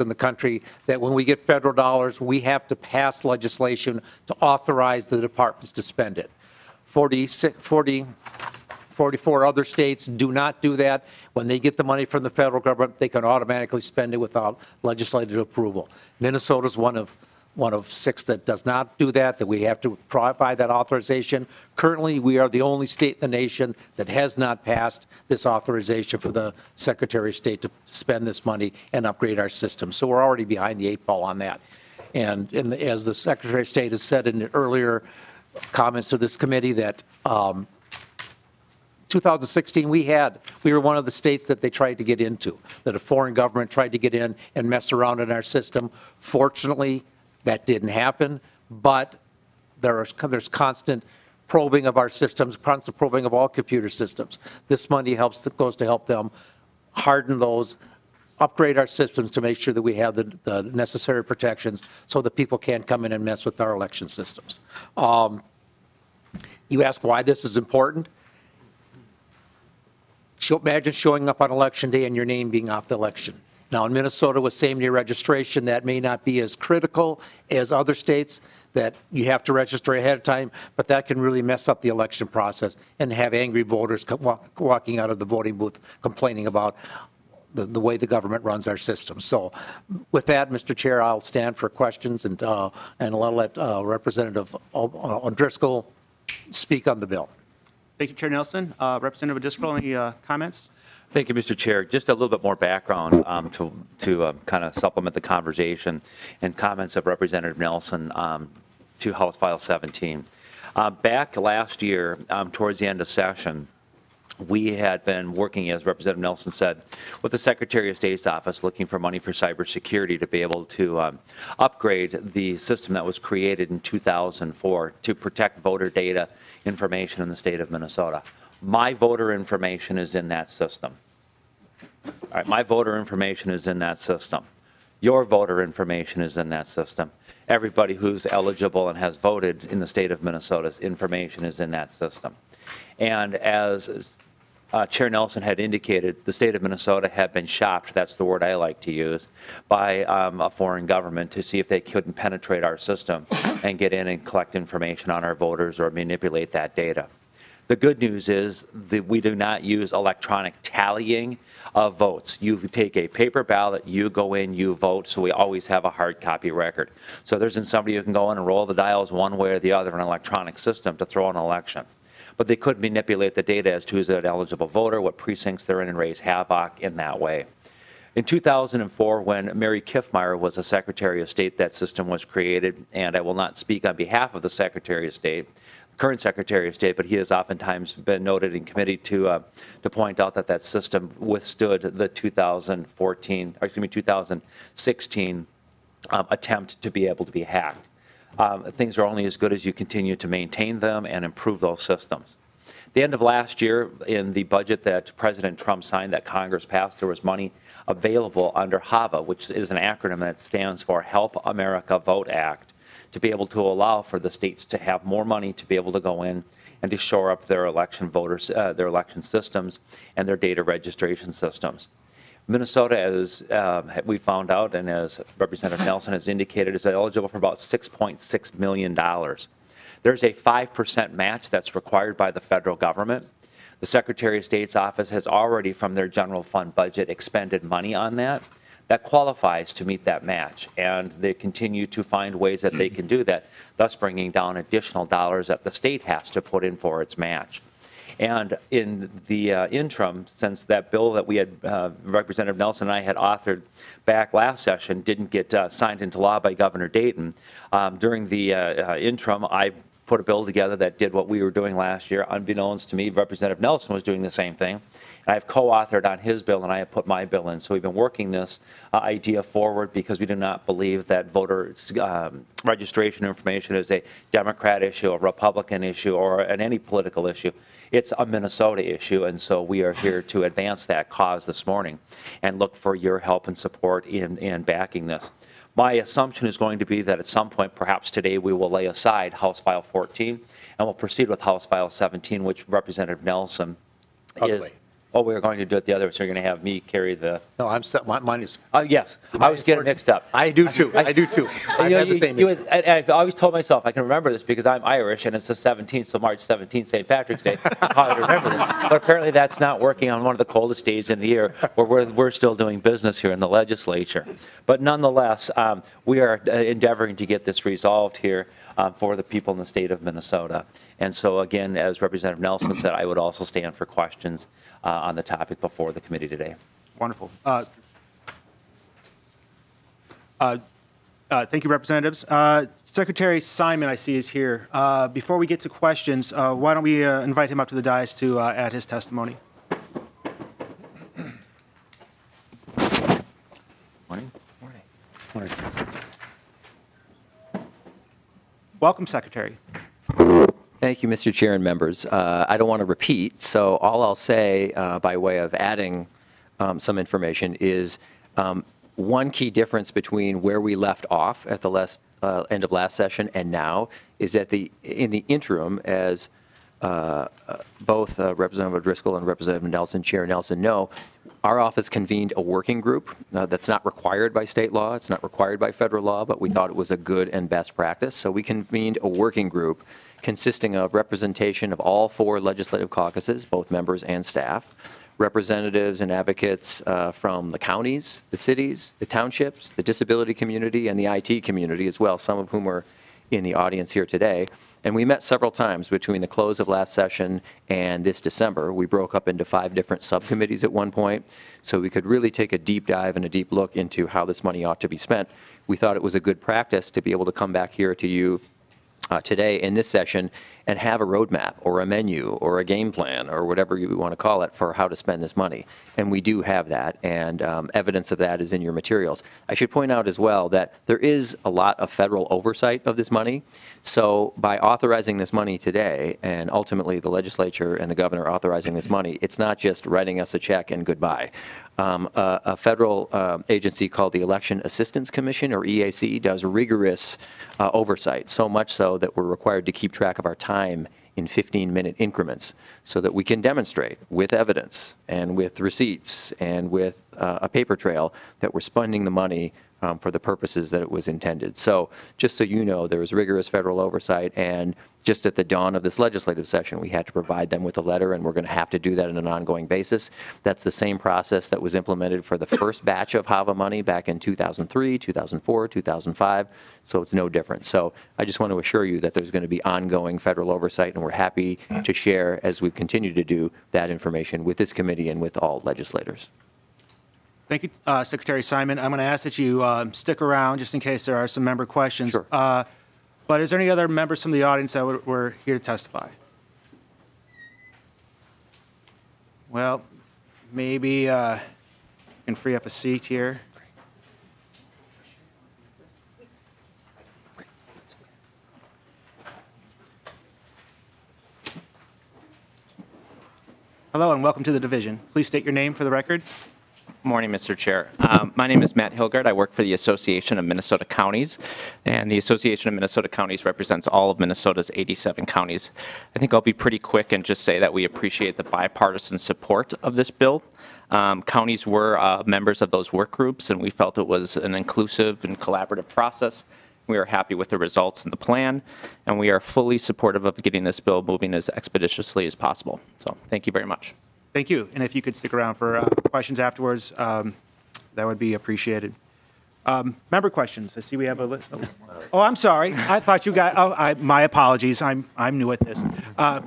B: the country that when we get federal dollars, we have to pass legislation to authorize the departments to spend it. 44 other states do not do that. When they get the money from the federal government, they can automatically spend it without legislative approval. Minnesota's one of 6 that does not do that we have to provide that authorization. Currently, we are the only state in the nation that has not passed this authorization for the Secretary of State to spend this money and upgrade our system. So we're already behind the 8 ball on that. And as the Secretary of State has said in the earlier comments to this committee that 2016, we were one of the states that they tried to get into, that a foreign government tried to get in and mess around in our system. Fortunately, that didn't happen, but there's constant probing of our systems, constant probing of all computer systems. This money goes to help them harden those, upgrade our systems to make sure that we have the necessary protections so that people can't come in and mess with our election systems. You ask why this is important? Imagine showing up on election day and your name being off the election. Now, in Minnesota with same-day registration, that may not be as critical as other states that you have to register ahead of time, but that can really mess up the election process and have angry voters walking out of the voting booth complaining about the way the government runs our system. So with that, Mr. Chair, I'll stand for questions and I'll let Representative O'Driscoll speak on the bill.
I: Thank you, Chair Nelson. Representative O'Driscoll, any comments?
J: Thank you, Mr. Chair. Just a little bit more background to kind of supplement the conversation and comments of Representative Nelson to House File 17. Back last year, towards the end of session, we had been working, as Representative Nelson said, with the Secretary of State's office looking for money for cybersecurity to be able to upgrade the system that was created in 2004 to protect voter data information in the state of Minnesota. My voter information is in that system. All right, my voter information is in that system. Your voter information is in that system. Everybody who's eligible and has voted in the state of Minnesota's information is in that system. And as Chair Nelson had indicated, the state of Minnesota had been shopped, that's the word I like to use, by a foreign government to see if they couldn't penetrate our system and get in and collect information on our voters or manipulate that data. The good news is that we do not use electronic tallying of votes. You take a paper ballot, you go in, you vote, so we always have a hard copy record. So there isn't somebody who can go in and roll the dials one way or the other in an electronic system to throw an election. But they could manipulate the data as to who's an eligible voter, what precincts they're in, and raise havoc in that way. In 2004, when Mary Kiffmeyer was the Secretary of State, that system was created, and I will not speak on behalf of the Secretary of State, current Secretary of State, but he has oftentimes been noted in committee to point out that that system withstood the 2016 attempt to be able to be hacked. Things are only as good as you continue to maintain them and improve those systems. At the end of last year, in the budget that President Trump signed that Congress passed, there was money available under HAVA, which is an acronym that stands for Help America Vote Act, to be able to allow for the states to have more money to be able to go in and to shore up their election voters, their election systems and their data registration systems. Minnesota, as we found out, and as Representative Nelson has indicated, is eligible for about $6.6 million. There's a 5% match that's required by the federal government. The Secretary of State's office has already, from their general fund budget, expended money on that. That qualifies to meet that match, and they continue to find ways that they can do that, thus bringing down additional dollars that the state has to put in for its match. And in the interim, since that bill that we had, Representative Nelson and I had authored back last session didn't get signed into law by Governor Dayton, during the interim, I put a bill together that did what we were doing last year. Unbeknownst to me, Representative Nelson was doing the same thing. And I've co-authored on his bill, and I have put my bill in. So we've been working this idea forward because we do not believe that voter registration information is a Democrat issue, a Republican issue, or any political issue. It's a Minnesota issue, and so we are here to advance that cause this morning and look for your help and support in backing this. My assumption is going to be that at some point, perhaps today, we will lay aside House File 14 and we'll proceed with House File 17, which Representative Nelson is. Oh, we're going to do it the other way, so you're going to have me carry the.
B: No, I'm set. Mine is.
J: Yes, I was getting mixed up.
B: I do too. I do too. I have the same issue.
J: I've always told myself I can remember this because I'm Irish and it's the 17th, so March 17th, St. Patrick's Day. That's how I remember this. But apparently that's not working on one of the coldest days in the year where we're still doing business here in the legislature. But nonetheless, we are endeavoring to get this resolved here for the people in the state of Minnesota. And so again, as Representative Nelson said, I would also stand for questions on the topic before the committee today.
I: Wonderful. Thank you, Representatives. Secretary Simon, I see, is here. Before we get to questions, why don't we invite him up to the dais to add his testimony?
J: Morning.
B: Morning.
I: Welcome, Secretary.
K: Thank you, Mr. Chair and members. I don't want to repeat, so all I'll say by way of adding some information is one key difference between where we left off at the end of last session and now is that in the interim, as both Representative O'Driscoll and Representative Nelson, Chair Nelson know, our office convened a working group that's not required by state law, it's not required by federal law, but we thought it was a good and best practice. So we convened a working group consisting of representation of all 4 legislative caucuses, both members and staff, representatives and advocates from the counties, the cities, the townships, the disability community, and the IT community as well, some of whom are in the audience here today. And we met several times between the close of last session and this December. We broke up into 5 different subcommittees at one point, so we could really take a deep dive and a deep look into how this money ought to be spent. We thought it was a good practice to be able to come back here to you today in this session and have a roadmap or a menu or a game plan or whatever you want to call it for how to spend this money. And we do have that, and evidence of that is in your materials. I should point out as well that there is a lot of federal oversight of this money. So by authorizing this money today, and ultimately the legislature and the governor authorizing this money, it's not just writing us a check and goodbye. A federal agency called the Election Assistance Commission, or EAC, does rigorous oversight, so much so that we're required to keep track of our time in 15-minute increments so that we can demonstrate with evidence and with receipts and with a paper trail that we're spending the money for the purposes that it was intended. So just so you know, there was rigorous federal oversight, and just at the dawn of this legislative session, we had to provide them with a letter, and we're going to have to do that on an ongoing basis. That's the same process that was implemented for the first batch of HAVA money back in 2003, 2004, 2005, so it's no different. So I just want to assure you that there's going to be ongoing federal oversight, and we're happy to share, as we continue to do, that information with this committee and with all legislators.
I: Thank you, Secretary Simon. I'm going to ask that you stick around just in case there are some member questions.
K: Sure.
I: But is there any other members from the audience that were here to testify? Well, maybe you can free up a seat here. Hello and welcome to the division. Please state your name for the record.
L: Morning, Mr. Chair. My name is Matt Hilgard. I work for the Association of Minnesota Counties, and the Association of Minnesota Counties represents all of Minnesota's 87 counties. I think I'll be pretty quick and just say that we appreciate the bipartisan support of this bill. Counties were members of those work groups, and we felt it was an inclusive and collaborative process. We are happy with the results and the plan, and we are fully supportive of getting this bill moving as expeditiously as possible. So thank you very much.
I: Thank you. And if you could stick around for questions afterwards, that would be appreciated. Member questions. I see we have a list. Oh, I'm sorry. I thought you got, my apologies. I'm new at this.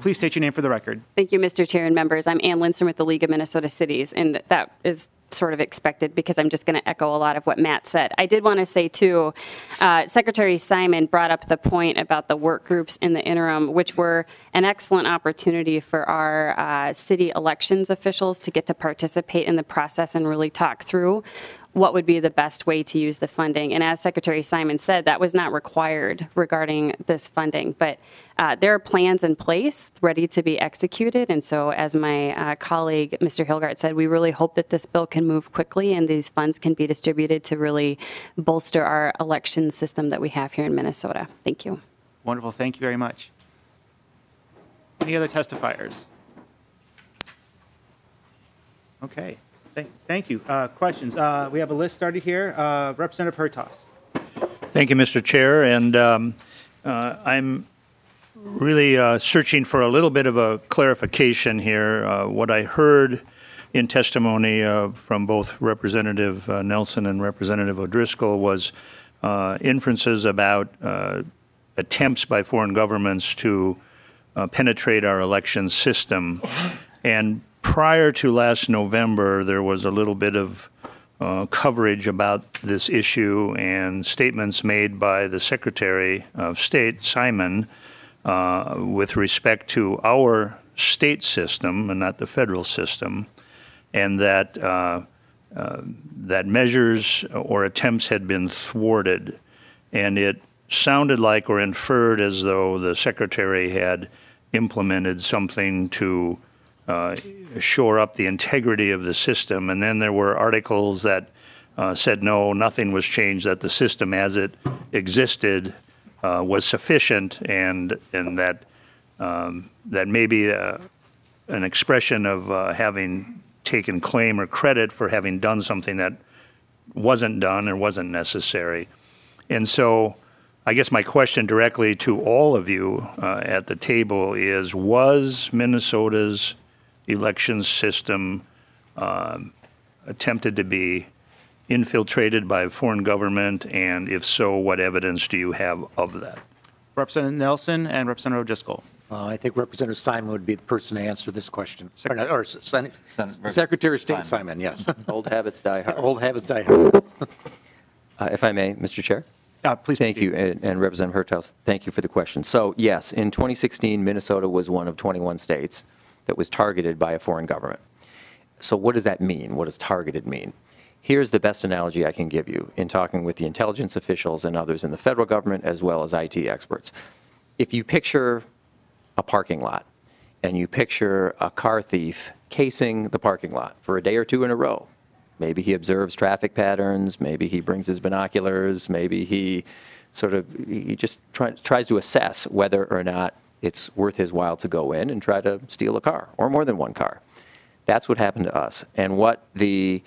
I: Please state your name for the record.
M: Thank you, Mr. Chair and members. I'm Ann Lindstrom with the League of Minnesota Cities, and that is sort of expected because I'm just going to echo a lot of what Matt said. I did want to say, too, Secretary Simon brought up the point about the work groups in the interim, which were an excellent opportunity for our city elections officials to get to participate in the process and really talk through what would be the best way to use the funding. And as Secretary Simon said, that was not required regarding this funding. But there are plans in place ready to be executed. And so as my colleague, Mr. Hilgard, said, we really hope that this bill can move quickly and these funds can be distributed to really bolster our election system that we have here in Minnesota. Thank you.
I: Wonderful. Thank you very much. Any other testifiers? Okay. Thank you. Questions? We have a list started here. Representative Hertas.
N: Thank you, Mr. Chair. And I'm really searching for a little bit of a clarification here. What I heard in testimony from both Representative Nelson and Representative O'Driscoll was inferences about attempts by foreign governments to penetrate our election system. And prior to last November, there was a little bit of coverage about this issue and statements made by the Secretary of State, Simon, with respect to our state system and not the federal system, and that that measures or attempts had been thwarted. And it sounded like or inferred as though the Secretary had implemented something to shore up the integrity of the system. And then there were articles that said no, nothing was changed, that the system as it existed was sufficient, and that that may be an expression of having taken claim or credit for having done something that wasn't done or wasn't necessary. And so I guess my question directly to all of you at the table is, was Minnesota's election system attempted to be infiltrated by a foreign government, and if so, what evidence do you have of that?
I: Representative Nelson and Representative O'Driscoll.
B: I think Representative Simon would be the person to answer this question. Secretary of State Simon, yes.
K: Old habits die hard.
B: Old habits die hard.
K: If I may, Mr. Chair?
I: Please.
K: Thank you, and Representative Hertaus, thank you for the question. So yes, in 2016, Minnesota was one of 21 states that was targeted by a foreign government. So what does that mean? What does targeted mean? Here's the best analogy I can give you in talking with the intelligence officials and others in the federal government as well as IT experts. If you picture a parking lot and you picture a car thief casing the parking lot for a day or two in a row, maybe he observes traffic patterns, maybe he brings his binoculars, maybe he just tries to assess whether or not it's worth his while to go in and try to steal a car or more than one car. That's what happened to us. And what the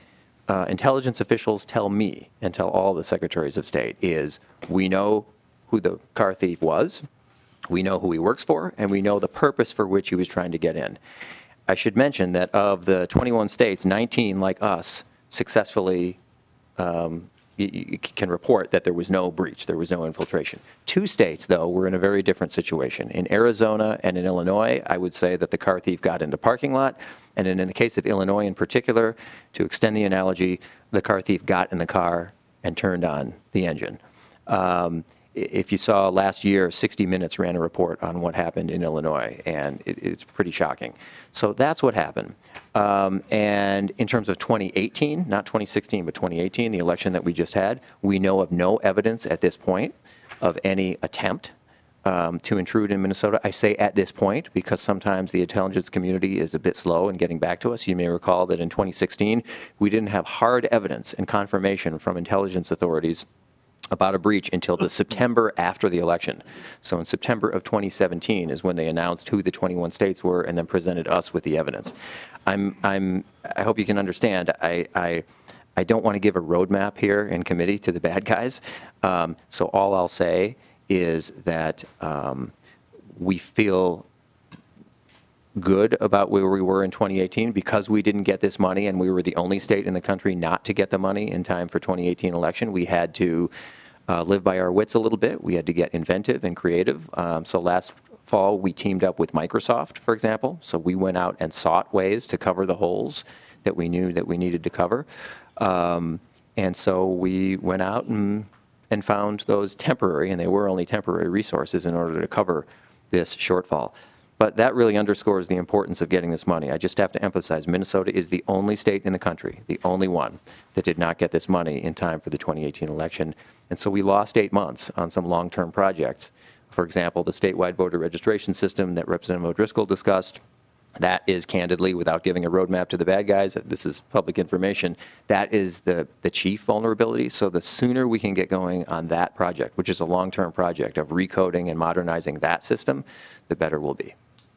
K: intelligence officials tell me and tell all the secretaries of state is we know who the car thief was, we know who he works for, and we know the purpose for which he was trying to get in. I should mention that of the 21 states, 19, like us, successfully you can report that there was no breach, there was no infiltration. 2 states, though, were in a very different situation. In Arizona and in Illinois, I would say that the car thief got into parking lot, and in the case of Illinois in particular, to extend the analogy, the car thief got in the car and turned on the engine. If you saw last year, 60 Minutes ran a report on what happened in Illinois, and it's pretty shocking. So that's what happened. And in terms of 2018, not 2016, but 2018, the election that we just had, we know of no evidence at this point of any attempt to intrude in Minnesota. I say at this point because sometimes the intelligence community is a bit slow in getting back to us. You may recall that in 2016, we didn't have hard evidence and confirmation from intelligence authorities about a breach until the September after the election. So in September of 2017 is when they announced who the 21 states were and then presented us with the evidence. I hope you can understand, I don't want to give a roadmap here in committee to the bad guys. So all I'll say is that we feel good about where we were in 2018 because we didn't get this money and we were the only state in the country not to get the money in time for 2018 election. We had to live by our wits a little bit. We had to get inventive and creative. So last fall we teamed up with Microsoft, for example. So we went out and sought ways to cover the holes that we knew that we needed to cover. And so we went out and found those temporary, and they were only temporary resources in order to cover this shortfall. But that really underscores the importance of getting this money. I just have to emphasize, Minnesota is the only state in the country, the only one, that did not get this money in time for the 2018 election. And so we lost 8 months on some long-term projects. For example, the statewide voter registration system that Representative O'Driscoll discussed, that is candidly, without giving a roadmap to the bad guys, this is public information, that is the chief vulnerability. So the sooner we can get going on that project, which is a long-term project of recoding and modernizing that system, the better we'll be.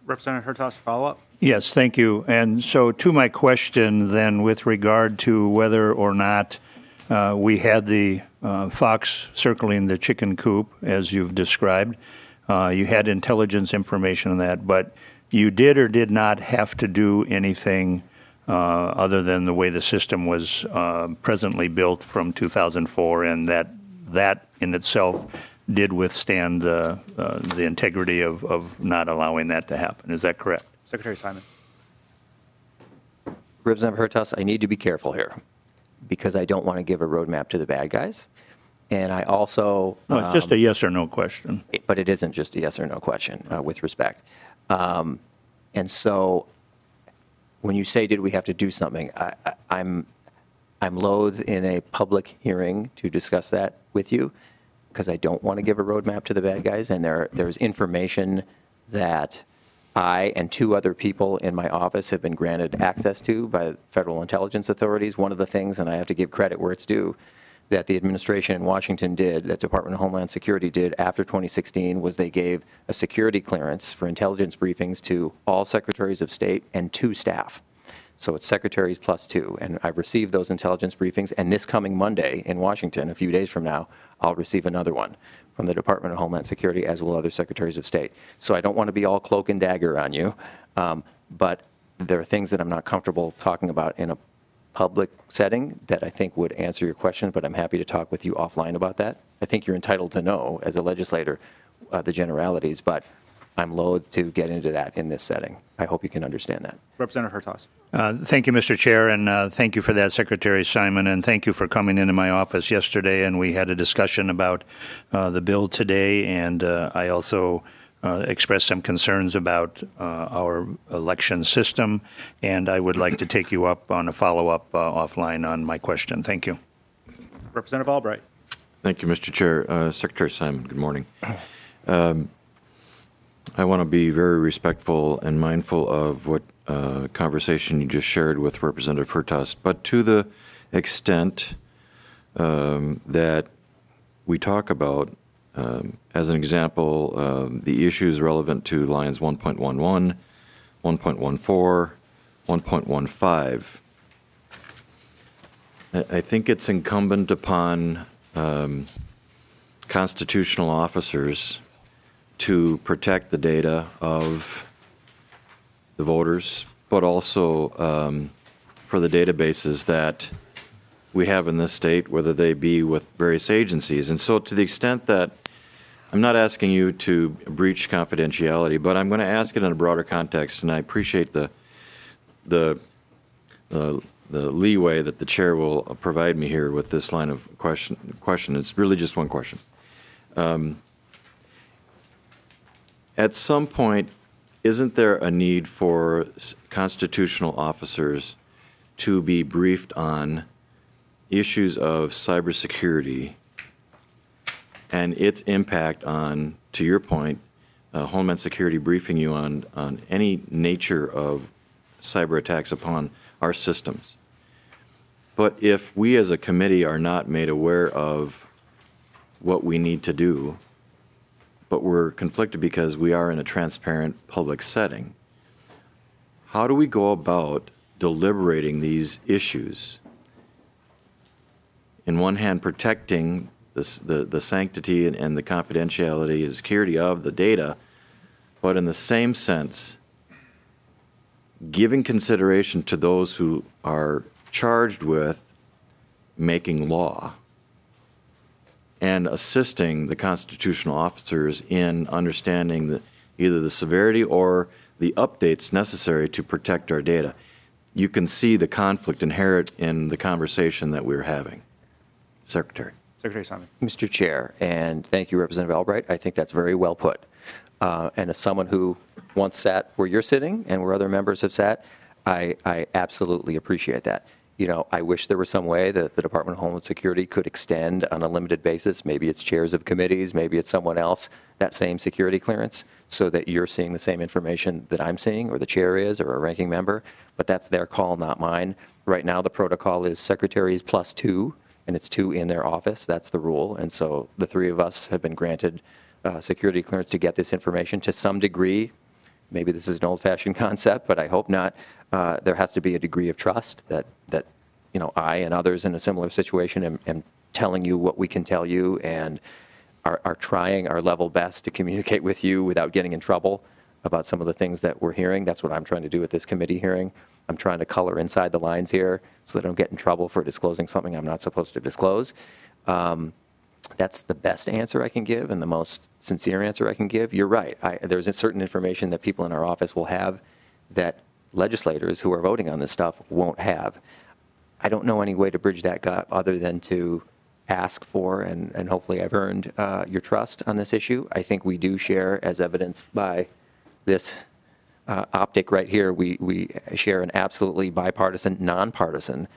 I: Representative Hertaus, follow-up.
N: Yes, thank you. And so to my question then with regard to whether or not we had the fox circling the chicken coop, as you've described, you had intelligence information on that, but you did or did not have to do anything other than the way the system was presently built from 2004, and that in itself did withstand the integrity of not allowing that to happen. Is that correct?
I: Secretary Simon.
K: Representative Hertaus, I need to be careful here because I don't want to give a roadmap to the bad guys. And I also...
N: No, it's just a yes or no question.
K: But it isn't just a yes or no question, with respect. And so when you say, did we have to do something, I'm loath in a public hearing to discuss that with you because I don't want to give a roadmap to the bad guys. And there's information that I and 2 other people in my office have been granted access to by federal intelligence authorities. One of the things, and I have to give credit where it's due, that the administration in Washington did, that Department of Homeland Security did after 2016, was they gave a security clearance for intelligence briefings to all secretaries of state and 2 staff. So it's secretaries plus 2. And I've received those intelligence briefings. And this coming Monday in Washington, a few days from now, I'll receive another one from the Department of Homeland Security, as will other secretaries of state. So I don't want to be all cloak and dagger on you, but there are things that I'm not comfortable talking about in a public setting that I think would answer your question, but I'm happy to talk with you offline about that. I think you're entitled to know, as a legislator, the generalities, but I'm loath to get into that in this setting. I hope you can understand that.
I: Representative Hertaus.
N: Thank you, Mr. Chair, and thank you for that, Secretary Simon, and thank you for coming into my office yesterday, and we had a discussion about the bill today, and I also expressed some concerns about our election system, and I would like to take you up on a follow-up offline on my question. Thank you.
I: Representative Albright.
O: Thank you, Mr. Chair. Secretary Simon, good morning. I want to be very respectful and mindful of what conversation you just shared with Representative Hertaus, but to the extent that we talk about, as an example, the issues relevant to lines 1.11, 1.14, 1.15, I think it's incumbent upon constitutional officers to protect the data of the voters, but also for the databases that we have in this state, whether they be with various agencies. And so to the extent that I'm not asking you to breach confidentiality, but I'm going to ask it in a broader context, and I appreciate the leeway that the chair will provide me here with this line of question. It's really just one question. At some point, isn't there a need for constitutional officers to be briefed on issues of cybersecurity and its impact on, to your point, Homeland Security briefing you on any nature of cyber attacks upon our systems? But if we as a committee are not made aware of what we need to do, but we're conflicted because we are in a transparent public setting, how do we go about deliberating these issues? In one hand, protecting the sanctity and the confidentiality and security of the data, but in the same sense, giving consideration to those who are charged with making law and assisting the constitutional officers in understanding either the severity or the updates necessary to protect our data. You can see the conflict inherent in the conversation that we're having. Secretary.
I: Secretary Simon.
K: Mr. Chair, and thank you, Representative Albright. I think that's very well put. And as someone who once sat where you're sitting and where other members have sat, I absolutely appreciate that. You know, I wish there was some way that the Department of Homeland Security could extend on a limited basis, maybe it's chairs of committees, maybe it's someone else, that same security clearance, so that you're seeing the same information that I'm seeing, or the chair is, or a ranking member, but that's their call, not mine. Right now, the protocol is secretaries plus 2, and it's 2 in their office. That's the rule. And so the 3 of us have been granted security clearance to get this information to some degree. Maybe this is an old-fashioned concept, but I hope not. There has to be a degree of trust that you know, I and others in a similar situation am telling you what we can tell you, and are trying our level best to communicate with you without getting in trouble about some of the things that we're hearing. That's what I'm trying to do with this committee hearing. I'm trying to color inside the lines here so that I don't get in trouble for disclosing something I'm not supposed to disclose. That's the best answer I can give and the most sincere answer I can give. You're right. There's a certain information that people in our office will have that legislators who are voting on this stuff won't have. I don't know any way to bridge that gap other than to ask for, and hopefully I've earned your trust on this issue. I think we do share, as evidenced by this optic right here, we share an absolutely bipartisan, nonpartisan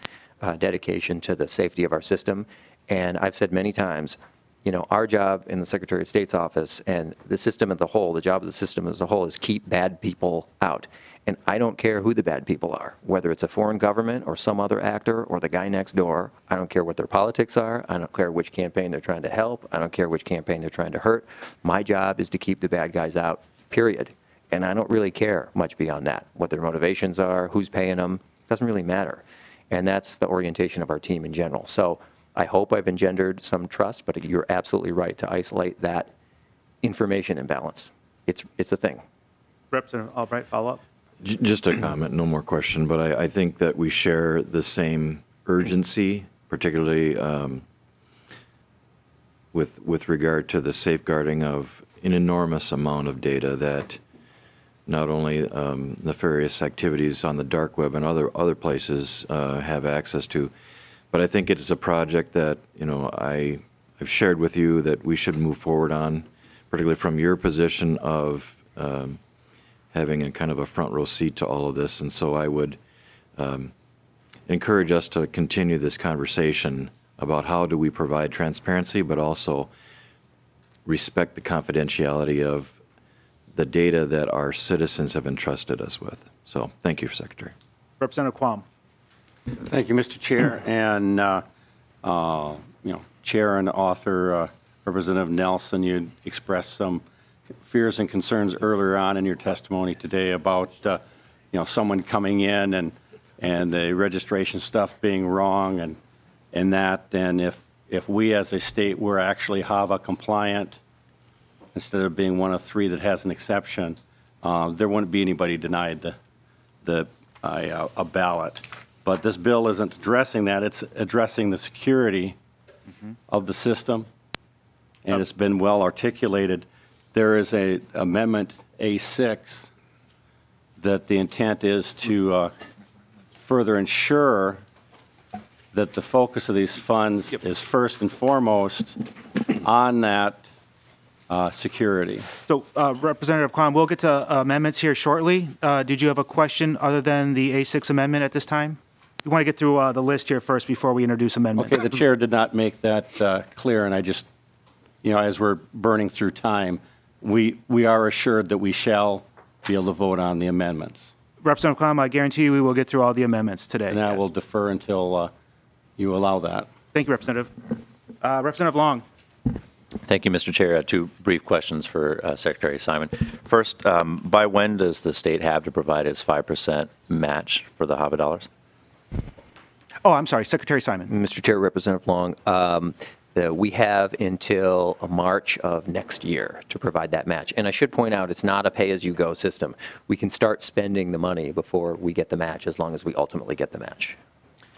K: dedication to the safety of our system. And I've said many times, you know, our job in the Secretary of State's office and the system as a whole, the job of the system as a whole is keep bad people out. And I don't care who the bad people are, whether it's a foreign government or some other actor or the guy next door. I don't care what their politics are. I don't care which campaign they're trying to help. I don't care which campaign they're trying to hurt. My job is to keep the bad guys out, period. And I don't really care much beyond that. What their motivations are, who's paying them, doesn't really matter. And that's the orientation of our team in general. So I hope I've engendered some trust, but you're absolutely right to isolate that information imbalance. It's a thing.
I: Representative Albright, follow up.
O: Just a comment, no more question, but I think that we share the same urgency, particularly with regard to the safeguarding of an enormous amount of data that not only nefarious activities on the dark web and other places have access to, but I think it is a project that, you know, I've shared with you that we should move forward on, particularly from your position of having a kind of a front row seat to all of this. And so I would encourage us to continue this conversation about how do we provide transparency, but also respect the confidentiality of the data that our citizens have entrusted us with. So thank you, Secretary.
I: Representative Quam.
G: Thank you, Mr. Chair. And, you know, Chair and author Representative Nelson, you expressed some fears and concerns earlier on in your testimony today about, you know, someone coming in and the registration stuff being wrong and that. And if we as a state were actually HAVA compliant, instead of being one of three that has an exception, there wouldn't be anybody denied a ballot. But this bill isn't addressing that. It's addressing the security of the system, and it's been well articulated. There is a amendment A6 that the intent is to further ensure that the focus of these funds is first and foremost on that security.
I: So, Representative Quam, we'll get to amendments here shortly. Did you have a question other than the A6 amendment at this time? We want to get through the list here first before we introduce amendments.
G: Okay, the chair did not make that clear, and I just, you know, as we're burning through time, we are assured that we shall be able to vote on the amendments.
I: Representative Quam, I guarantee you we will get through all the amendments today.
G: And I will defer until you allow that.
I: Thank you, Representative. Representative Long.
P: Thank you, Mr. Chair. Two brief questions for Secretary Simon. First, by when does the state have to provide its 5% match for the HAVA dollars?
I: Oh, I'm sorry, Secretary Simon.
K: Mr. Chair, Representative Long, we have until March of next year to provide that match. And I should point out, it's not a pay-as-you-go system. We can start spending the money before we get the match, as long as we ultimately get the match.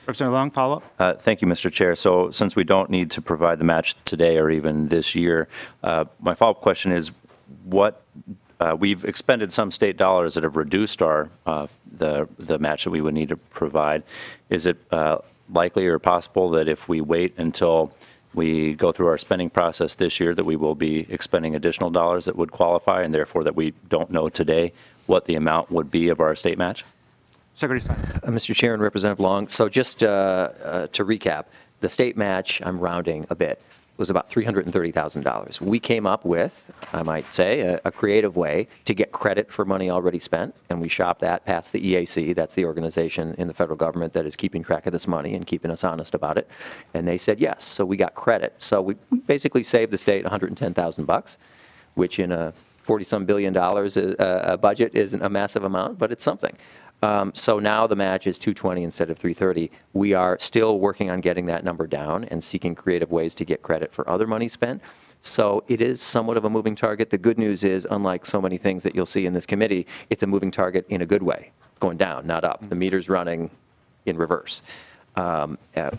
I: Representative Long, follow-up.
P: Thank you, Mr. Chair. So since we don't need to provide the match today or even this year, my follow-up question is what we've expended some state dollars that have reduced our the match that we would need to provide. Is it likely or possible that if we wait until we go through our spending process this year that we will be expending additional dollars that would qualify, and therefore that we don't know today what the amount would be of our state match?
I: Secretary Simon.
K: Mr. Chair and Representative Long, so just to recap, the state match, I'm rounding a bit, was about $330,000. We came up with, I might say, a creative way to get credit for money already spent, and we shopped that past the EAC. That's the organization in the federal government that is keeping track of this money and keeping us honest about it. And they said yes, so we got credit. So we basically saved the state $110,000, which in a $40-some billion budget isn't a massive amount, but it's something. So now the match is 220 instead of 330. We are still working on getting that number down and seeking creative ways to get credit for other money spent. So it is somewhat of a moving target. The good news is, unlike so many things that you'll see in this committee, it's a moving target in a good way, going down, not up. The meter's running in reverse,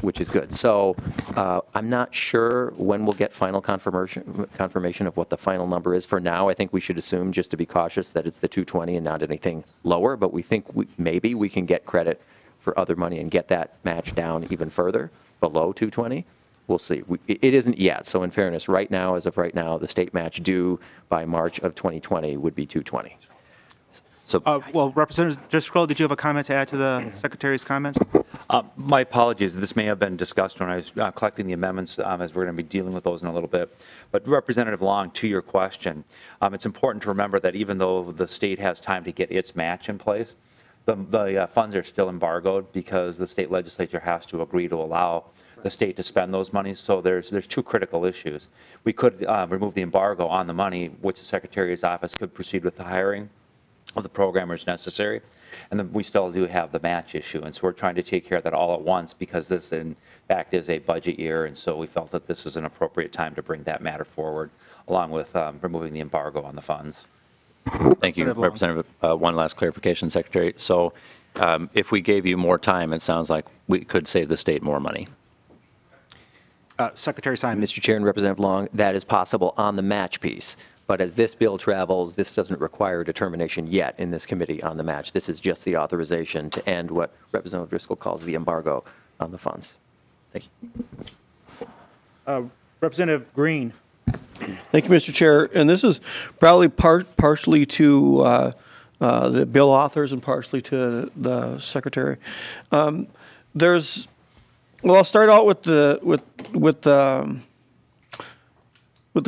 K: which is good. So I'm not sure when we'll get final confirmation of what the final number is. For now, I think we should assume, just to be cautious, that it's the 220 and not anything lower. But we think maybe we can get credit for other money and get that match down even further, below 220. We'll see. It isn't yet. So in fairness, right now, as of right now, the state match due by March of 2020 would be 220.
I: So, well, Representative Driscoll, did you have a comment to add to the Secretary's comments?
J: My apologies. This may have been discussed when I was collecting the amendments, as we're going to be dealing with those in a little bit. But Representative Long, to your question, it's important to remember that even though the state has time to get its match in place, the funds are still embargoed because the state legislature has to agree to allow the state to spend those monies. So there's two critical issues. We could remove the embargo on the money, which the Secretary's office could proceed with the hiring of the programmers necessary, and then we still do have the match issue, and so we're trying to take care of that all at once because this in fact is a budget year, and so we felt that this was an appropriate time to bring that matter forward along with removing the embargo on the funds.
P: Thank you, Representative. One last clarification, Secretary. So if we gave you more time, it sounds like we could save the state more money.
I: Secretary Simon.
K: Mr. Chair and Representative Long, that is possible on the match piece. But as this bill travels, this doesn't require a determination yet in this committee on the match. This is just the authorization to end what Representative Driscoll calls the embargo on the funds. Thank you.
I: Representative Green.
D: Thank you, Mr. Chair. And this is probably partially to the bill authors and partially to the secretary. Well, I'll start out with the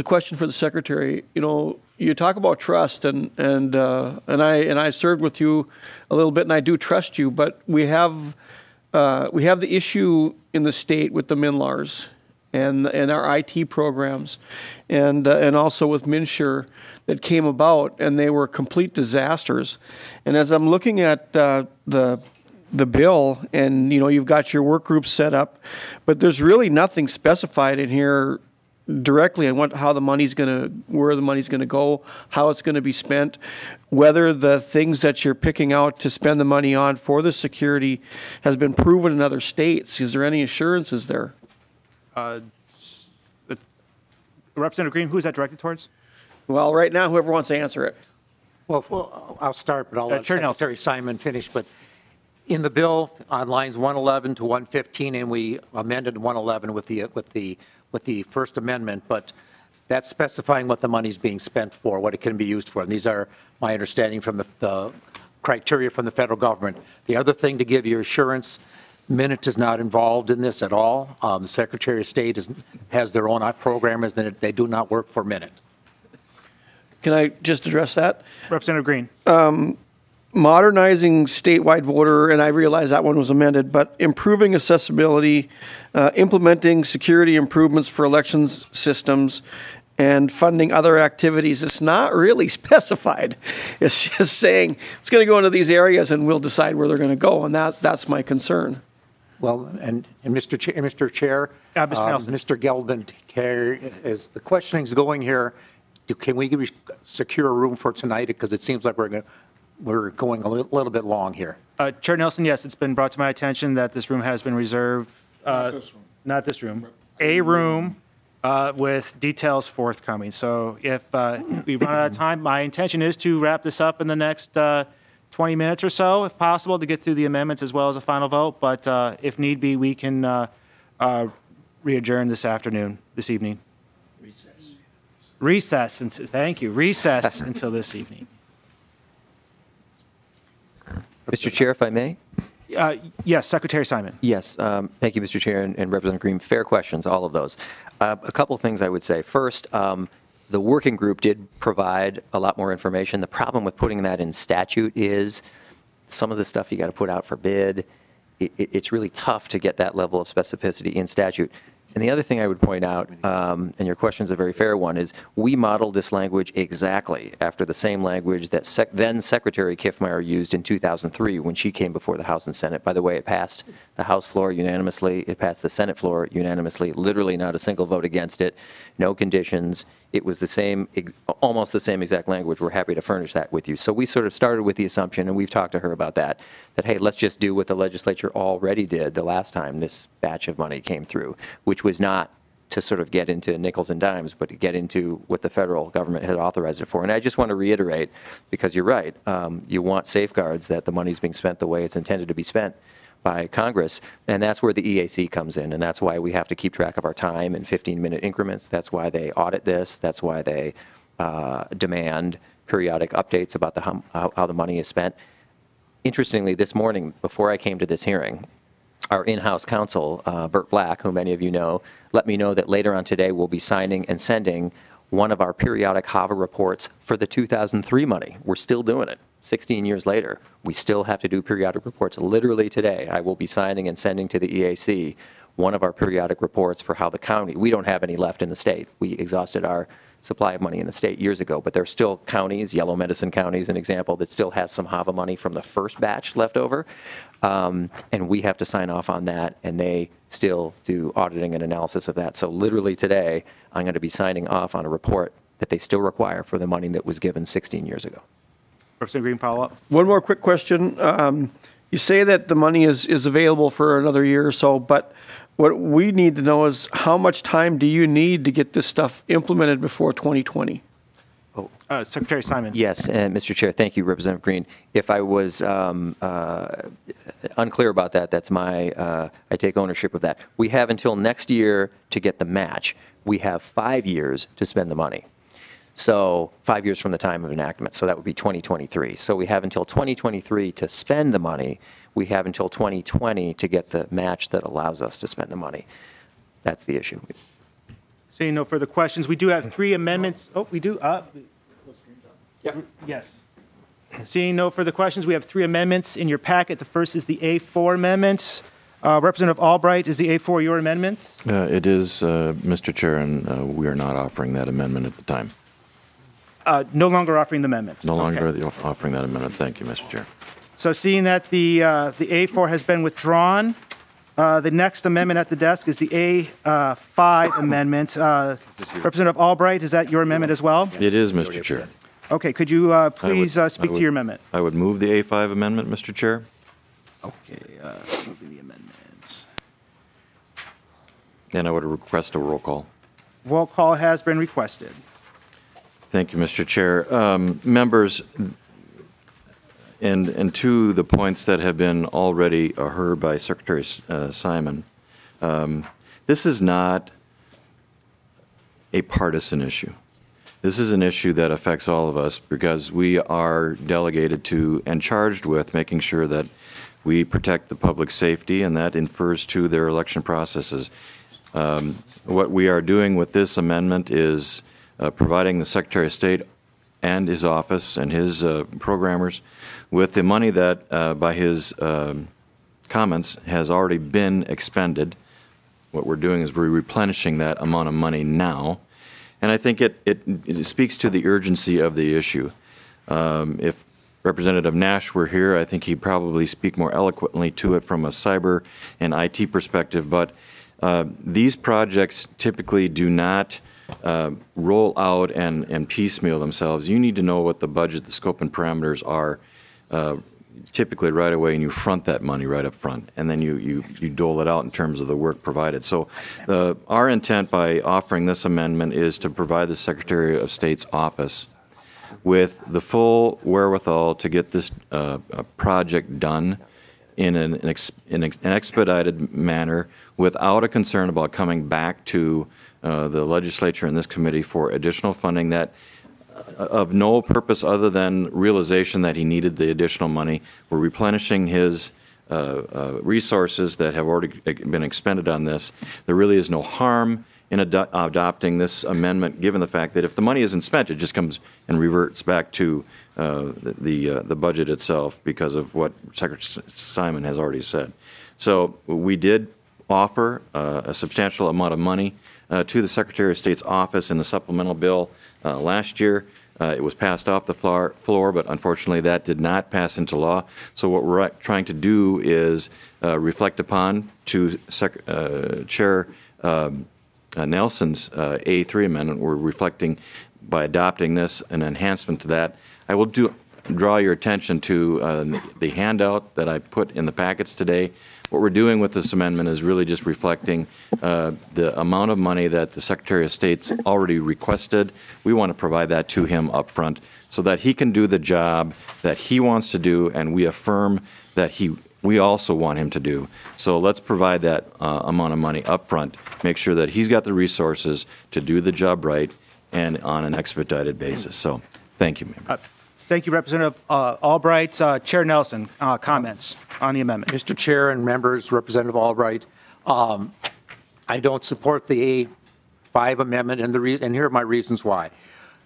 D: question for the secretary. You know, you talk about trust, and I served with you a little bit, and I do trust you. But we have the issue in the state with the MNLARs and our IT programs, and also with MNsure that came about, and they were complete disasters. And as I'm looking at the bill, and you know, you've got your work groups set up, but there's really nothing specified in here directly on where the money's going to go, how it's going to be spent, whether the things that you're picking out to spend the money on for the security has been proven in other states. Is there any assurances there?
I: Representative Green, who is that directed towards?
D: Well, right now, whoever wants to answer it.
B: Well, I'll start, but I'll let
I: Chair Nelson.
B: Secretary Simon finish. But in the bill on lines 111 to 115, and we amended 111 with the First Amendment, but that's specifying what the money's being spent for, what it can be used for. And these are my understanding from the criteria from the federal government. The other thing to give you assurance, Minute is not involved in this at all. The Secretary of State has their own programmers, and they do not work for Minute.
D: Can I just address that?
I: Representative Green.
D: Modernizing statewide voter, and I realize that one was amended, but improving accessibility, implementing security improvements for elections systems, and funding other activities. It's not really specified. It's just saying it's going to go into these areas, and we'll decide where they're going to go, and that's my concern.
B: Well, and Mr. Chair,
I: Mr. Nelson.
B: Mr. Gelbin, as the questioning is going here, can we secure a room for tonight? Because it seems like we're going a little bit long here.
I: Chair Nelson, yes, it's been brought to my attention that this room has been reserved. Not this room. A room with details forthcoming. So if we run out of time, my intention is to wrap this up in the next 20 minutes or so, if possible, to get through the amendments as well as a final vote. But if need be, we can re-adjourn this evening. Recess. Thank you. Recess until this evening.
K: Mr. Chair, if I may?
I: Yes, Secretary Simon.
K: Yes, thank you, Mr. Chair, and Representative Green. Fair questions, all of those. A couple things I would say. First, the working group did provide a lot more information. The problem with putting that in statute is some of the stuff you got to put out for bid. It's really tough to get that level of specificity in statute. And the other thing I would point out, and your question is a very fair one, is we modeled this language exactly after the same language that then Secretary Kiffmeyer used in 2003 when she came before the House and Senate. By the way, it passed the House floor unanimously. It passed the Senate floor unanimously. Literally not a single vote against it. No conditions. It was the same, almost the same exact language. We're happy to furnish that with you. So we sort of started with the assumption, and we've talked to her about that, hey, let's just do what the legislature already did the last time this batch of money came through, which was not to sort of get into nickels and dimes, but to get into what the federal government had authorized it for. And I just want to reiterate, because you're right, you want safeguards that the money's being spent the way it's intended to be spent by Congress, and that's where the EAC comes in, and that's why we have to keep track of our time in 15-minute increments. That's why they audit this. That's why they demand periodic updates about how the money is spent. Interestingly, this morning, before I came to this hearing, our in-house counsel, Bert Black, who many of you know, let me know that later on today we'll be signing and sending one of our periodic HAVA reports for the 2003 money. We're still doing it. 16 years later, we still have to do periodic reports. Literally today, I will be signing and sending to the EAC one of our periodic reports for how the county, we don't have any left in the state. We exhausted our supply of money in the state years ago, but there are still counties, Yellow Medicine County is an example, that still has some HAVA money from the first batch left over. And we have to sign off on that, and they still do auditing and analysis of that. So literally today, I'm going to be signing off on a report that they still require for the money that was given 16 years ago.
I: Representative Green, follow up.
D: One more quick question. You say that the money is available for another year or so, but what we need to know is how much time do you need to get this stuff implemented before 2020?
I: Secretary Simon.
K: Yes, Mr. Chair, thank you, Representative Green. If I was unclear about that, that's my, I take ownership of that. We have until next year to get the match. We have 5 years to spend the money. So 5 years from the time of enactment, so that would be 2023. So we have until 2023 to spend the money. We have until 2020 to get the match that allows us to spend the money. That's the issue.
I: Seeing no further questions, we do have 3 amendments. Oh, we do? Yes. Seeing no further questions, we have 3 amendments in your packet. The first is the A4 amendment. Representative Albright, is the A4 your amendment?
O: It is, Mr. Chair, and we are not offering that amendment at the time.
I: No longer offering the amendments.
O: No longer offering that amendment. Thank you, Mr. Chair.
I: So seeing that the A4 has been withdrawn, the next amendment at the desk is the A5 amendment. Representative Albright, is that your amendment as well?
O: It is, Mr. Chair.
I: Okay, could you please speak to your amendment?
O: I would move the A5 amendment, Mr. Chair.
I: Okay, moving the amendments.
O: And I would request a roll call.
I: Roll call has been requested.
O: Thank you, Mr. Chair. Members, and to the points that have been already heard by Secretary Simon, this is not a partisan issue. This is an issue that affects all of us because we are delegated to and charged with making sure that we protect the public safety, and that infers to their election processes. What we are doing with this amendment is providing the Secretary of State and his office and his programmers with the money that, by his comments, has already been expended. What we're doing is we're replenishing that amount of money now. And I think it speaks to the urgency of the issue. If Representative Nash were here, I think he'd probably speak more eloquently to it from a cyber and IT perspective. But these projects typically do not roll out and piecemeal themselves. You need to know what the budget, the scope, and parameters are typically right away, and you front that money right up front, and then you dole it out in terms of the work provided. So our intent by offering this amendment is to provide the Secretary of State's office with the full wherewithal to get this project done in an expedited manner without a concern about coming back to the legislature and this committee for additional funding that of no purpose other than realization that he needed the additional money. We're replenishing his resources that have already been expended on this. There really is no harm in adopting this amendment, given the fact that if the money isn't spent, it just comes and reverts back to the budget itself because of what Secretary Simon has already said. So we did offer a substantial amount of money to the Secretary of State's office in the supplemental bill last year. It was passed off the floor, but unfortunately that did not pass into law. So what we're trying to do is reflect upon to Chair Nelson's A3 amendment. We're reflecting by adopting this an enhancement to that. I will draw your attention to the handout that I put in the packets today. What we're doing with this amendment is really just reflecting the amount of money that the Secretary of State's already requested. We want to provide that to him up front so that he can do the job that he wants to do, and we affirm that we also want him to do. So let's provide that amount of money up front, make sure that he's got the resources to do the job right and on an expedited basis. So thank you, Member.
I: Thank you, Representative Albright. Chair Nelson, comments on the amendment.
B: Mr. Chair and members, Representative Albright, I don't support the A5 amendment, and here are my reasons why.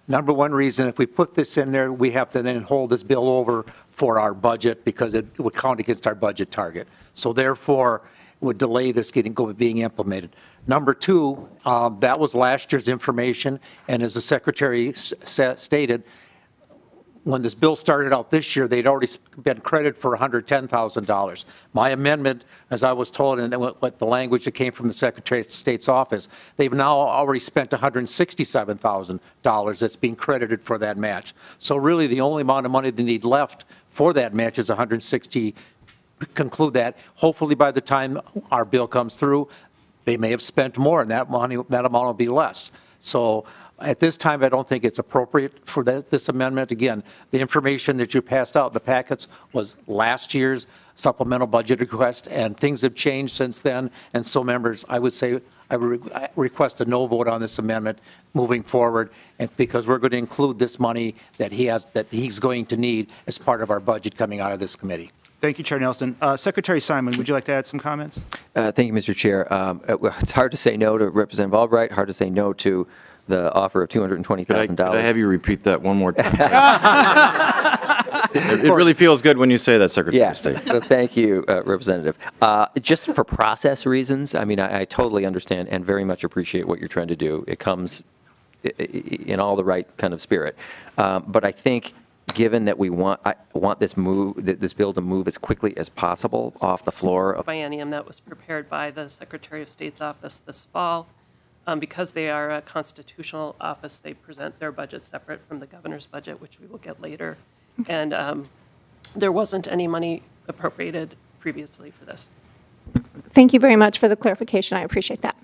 B: Number one reason, if we put this in there, we have to then hold this bill over for our budget because it would count against our budget target. So therefore, it would delay this being implemented. Number two, that was last year's information, and as the Secretary stated, when this bill started out this year, they'd already been credited for $110,000. My amendment, as I was told, and what the language that came from the Secretary of State's office, they've now already spent $167,000 that's being credited for that match. So really, the only amount of money they need left for that match is $160,000. Conclude that. Hopefully, by the time our bill comes through, they may have spent more, and that amount will be less. So At this time, I don't think it's appropriate for this amendment. Again, the information that you passed out, the packets, was last year's supplemental budget request, and things have changed since then. And so, members, I would say I request a no vote on this amendment moving forward, and because we're going to include this money that he's going to need as part of our budget coming out of this committee.
I: Thank you, Chair Nelson. Secretary Simon, would you like to add some comments?
K: Thank you, Mr. Chair. It's hard to say no to Representative Albright, hard to say no to the offer of $220,000.
O: Could I have you repeat that one more time? It really feels good when you say that, Secretary of State.
K: Well, thank you, Representative. Just for process reasons, I mean, I totally understand and very much appreciate what you're trying to do. It comes in all the right kind of spirit. But I think given that I want this bill to move as quickly as possible off the floor.
Q: Biennium that was prepared by the Secretary of State's office this fall. Because they are a constitutional office, they present their budget separate from the governor's budget, which we will get later. And there wasn't any money appropriated previously for this.
E: Thank you very much for the clarification. I appreciate that.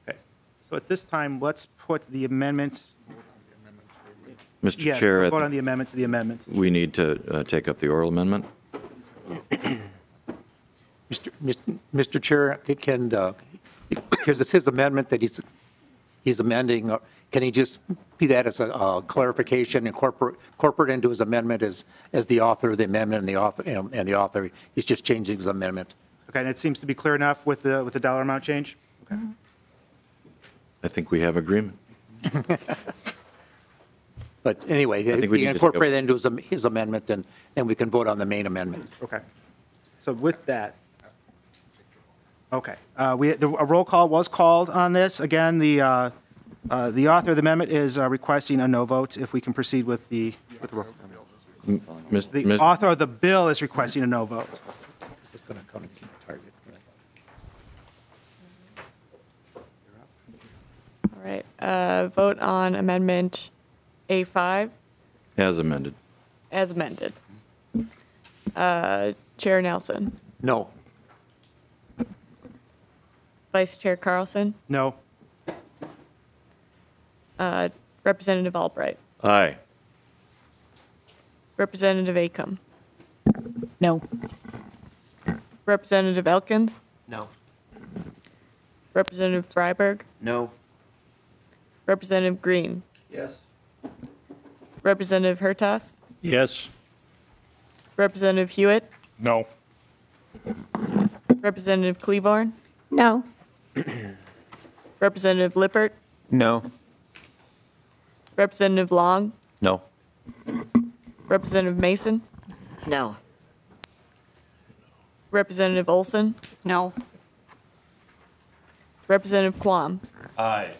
I: Okay. So at this time, let's put the amendments.
O: Mr.
I: Yes,
O: Chair,
I: we'll vote on the amendment to the amendment.
O: we need to take up the oral amendment.
B: Mr. Chair, because it's his amendment that he's amending, can he just be that as a clarification, incorporate into his amendment as the author of the amendment and the author is just changing his amendment?
I: Okay, and it seems to be clear enough with the dollar amount change? Okay.
O: I think we have agreement.
B: But anyway, if we incorporate it into his amendment, then we can vote on the main amendment.
I: Okay. So with that, okay, a roll call was called on this. Again, the author of the amendment is requesting a no vote. If we can proceed with the roll. The author of the bill is requesting a no vote.
R: All right. Vote on amendment A5
O: As amended.
R: as amended. Chair Nelson.
B: No.
R: Vice Chair Carlson.
I: No.
R: Representative Albright.
O: Aye.
R: Representative Acom.
S: No.
R: Representative Elkins.
S: No.
R: Representative Freiberg.
S: No.
R: Representative Green.
S: Yes.
R: Representative Hertas.
N: Yes.
R: Representative Hewitt.
F: No.
R: Representative Cleavorn.
E: No.
R: Representative Lippert.
J: No.
R: Representative Long.
J: No.
R: Representative Mason.
S: No.
R: Representative Olson.
S: No.
R: Representative Quam.
J: Aye.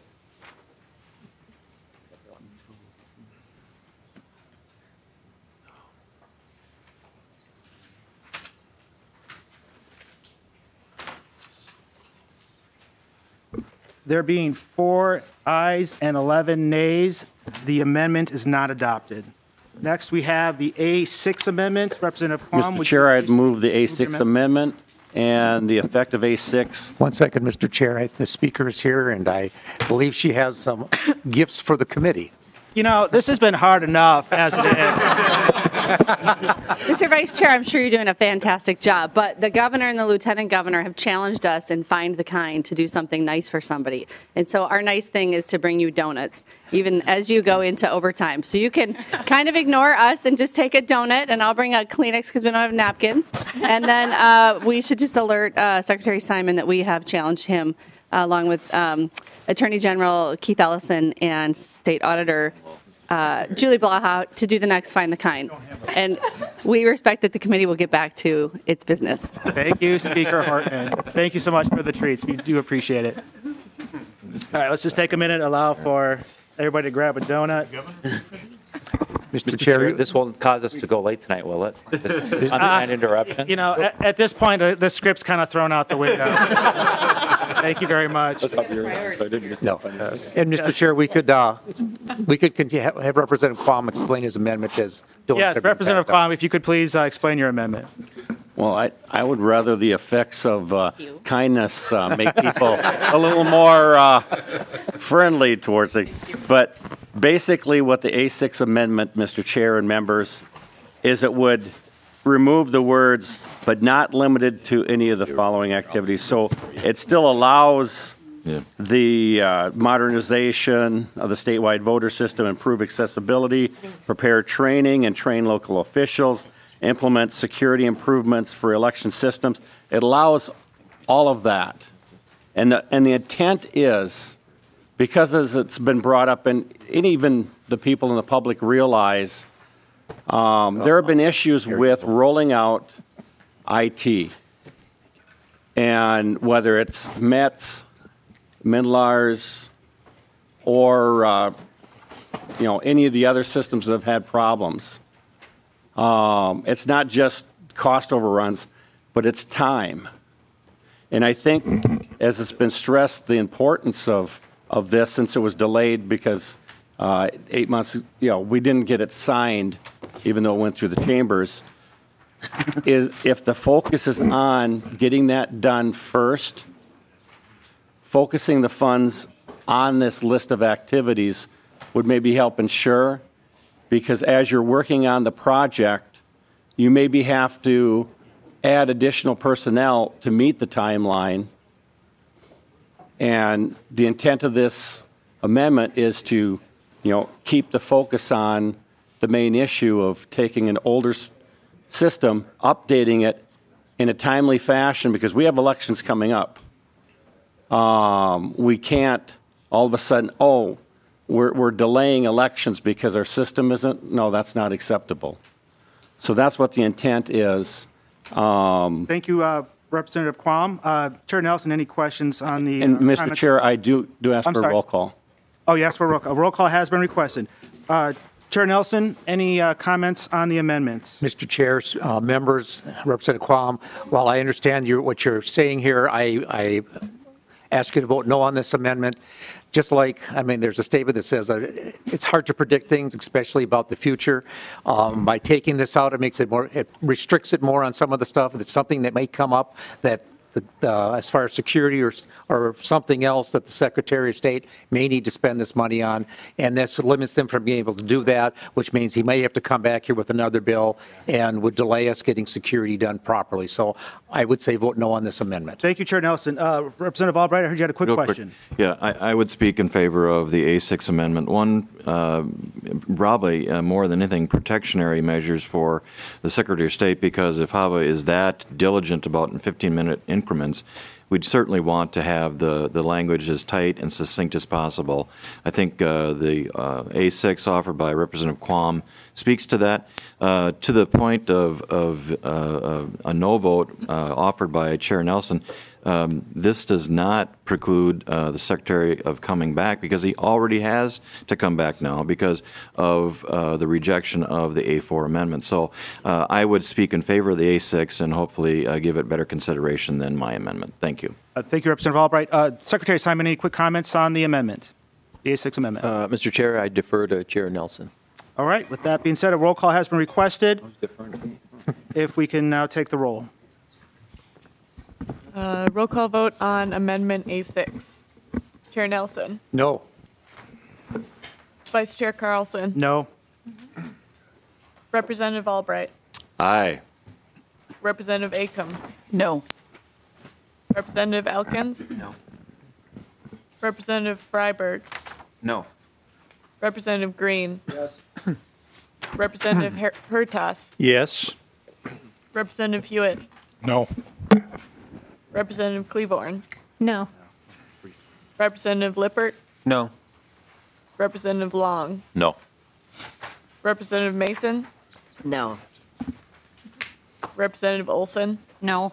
I: There being 4 ayes and 11 nays, the amendment is not adopted. Next, we have the A6 amendment. Representative Quam.
G: Mr. Chair, I'd move the A6 amendment and the effect of A6.
B: 1 second, Mr. Chair. The speaker is here, and I believe she has some gifts for the committee.
I: You know, this has been hard enough as it is.
T: Mr. Vice Chair, I'm sure you're doing a fantastic job, but the governor and the lieutenant governor have challenged us in Find the Kind to do something nice for somebody. And so our nice thing is to bring you donuts, even as you go into overtime. So you can kind of ignore us and just take a donut, and I'll bring a Kleenex because we don't have napkins. And then we should just alert Secretary Simon that we have challenged him, along with Attorney General Keith Ellison and State Auditor Julie Blaha, to do the next Find the Kind. And we respect that the committee will get back to its business.
I: Thank you, Speaker Hartman. Thank you so much for the treats. We do appreciate it. All right, let's just take a minute, allow for everybody to grab a donut.
J: Mr. Chair, this won't cause us to go late tonight, will it? Unplanned interruption?
I: You know, at this point, the script's kind of thrown out the window. Thank you very much.
B: No. And Mr. Chair, we could continue, have Representative Quam explain his amendment as.
I: Yes, Representative Quam, if you could please explain your amendment.
G: Well, I would rather the effects of kindness make people a little more friendly towards it. But basically what the A6 amendment, Mr. Chair and members, is it would remove the words, but not limited to any of the following activities. So it still allows the modernization of the statewide voter system, improve accessibility, prepare training and train local officials, implement security improvements for election systems. It allows all of that. And the intent is, because as it's been brought up, and even the people in the public realize, there have been issues with rolling out IT. And whether it's METS, MNLARS, or any of the other systems that have had problems. It's not just cost overruns, but it's time. And I think, as it's been stressed, the importance of this, since it was delayed because 8 months, we didn't get it signed, even though it went through the chambers, is if the focus is on getting that done first, focusing the funds on this list of activities would maybe help ensure, because as you're working on the project, you maybe have to add additional personnel to meet the timeline. And the intent of this amendment is to, keep the focus on the main issue of taking an older system, updating it in a timely fashion, because we have elections coming up. We can't all of a sudden, we're delaying elections because our system isn't. No, that's not acceptable. So that's what the intent is.
I: Thank you, Representative Quam. Chair Nelson, any questions on the?
G: And Mr. Chair, I do ask for a roll call.
I: Oh, yes, for a roll call. A roll call has been requested. Chair Nelson, any comments on the amendments?
B: Mr. Chair, members, Representative Quam, while I understand what you're saying here, I ask you to vote no on this amendment. Just like, there's a statement that says it's hard to predict things, especially about the future. By taking this out, it restricts it more on some of the stuff. If it's something that may come up that as far as security or something else that the Secretary of State may need to spend this money on, and this limits them from being able to do that, which means he may have to come back here with another bill and would delay us getting security done properly. So I would say vote no on this amendment.
I: Thank you, Chair Nelson. Representative Albright, I heard you had a quick question.
O: Yeah, I would speak in favor of the A6 amendment. One, probably more than anything, protectionary measures for the Secretary of State, because if HAVA is that diligent about in 15-minute increments, we'd certainly want to have the language as tight and succinct as possible. I think the A6 offered by Representative Quam speaks to that. To the point of a no vote offered by Chair Nelson, this does not preclude the Secretary of coming back, because he already has to come back now because of the rejection of the A4 amendment. So I would speak in favor of the A6 and hopefully give it better consideration than my amendment. Thank you.
I: Thank you, Representative Albright. Secretary Simon, any quick comments on the amendment, the A6 amendment?
K: Mr. Chair, I defer to Chair Nelson.
I: All right. With that being said, a roll call has been requested. If we can now take the roll.
R: Roll call vote on Amendment A6. Chair Nelson.
B: No.
R: Vice Chair Carlson.
I: No.
R: Representative Albright.
O: Aye.
R: Representative Acom.
S: No.
R: Representative Elkins.
S: No.
R: Representative Freiberg.
O: No.
R: Representative Green.
I: Yes.
R: Representative Hertas.
N: Yes.
R: Representative Hewitt.
F: No.
R: Representative Cleavorn.
E: No.
R: Representative Lippert.
J: No.
R: Representative Long.
P: No.
R: Representative Mason.
S: No.
R: Representative Olson.
S: No.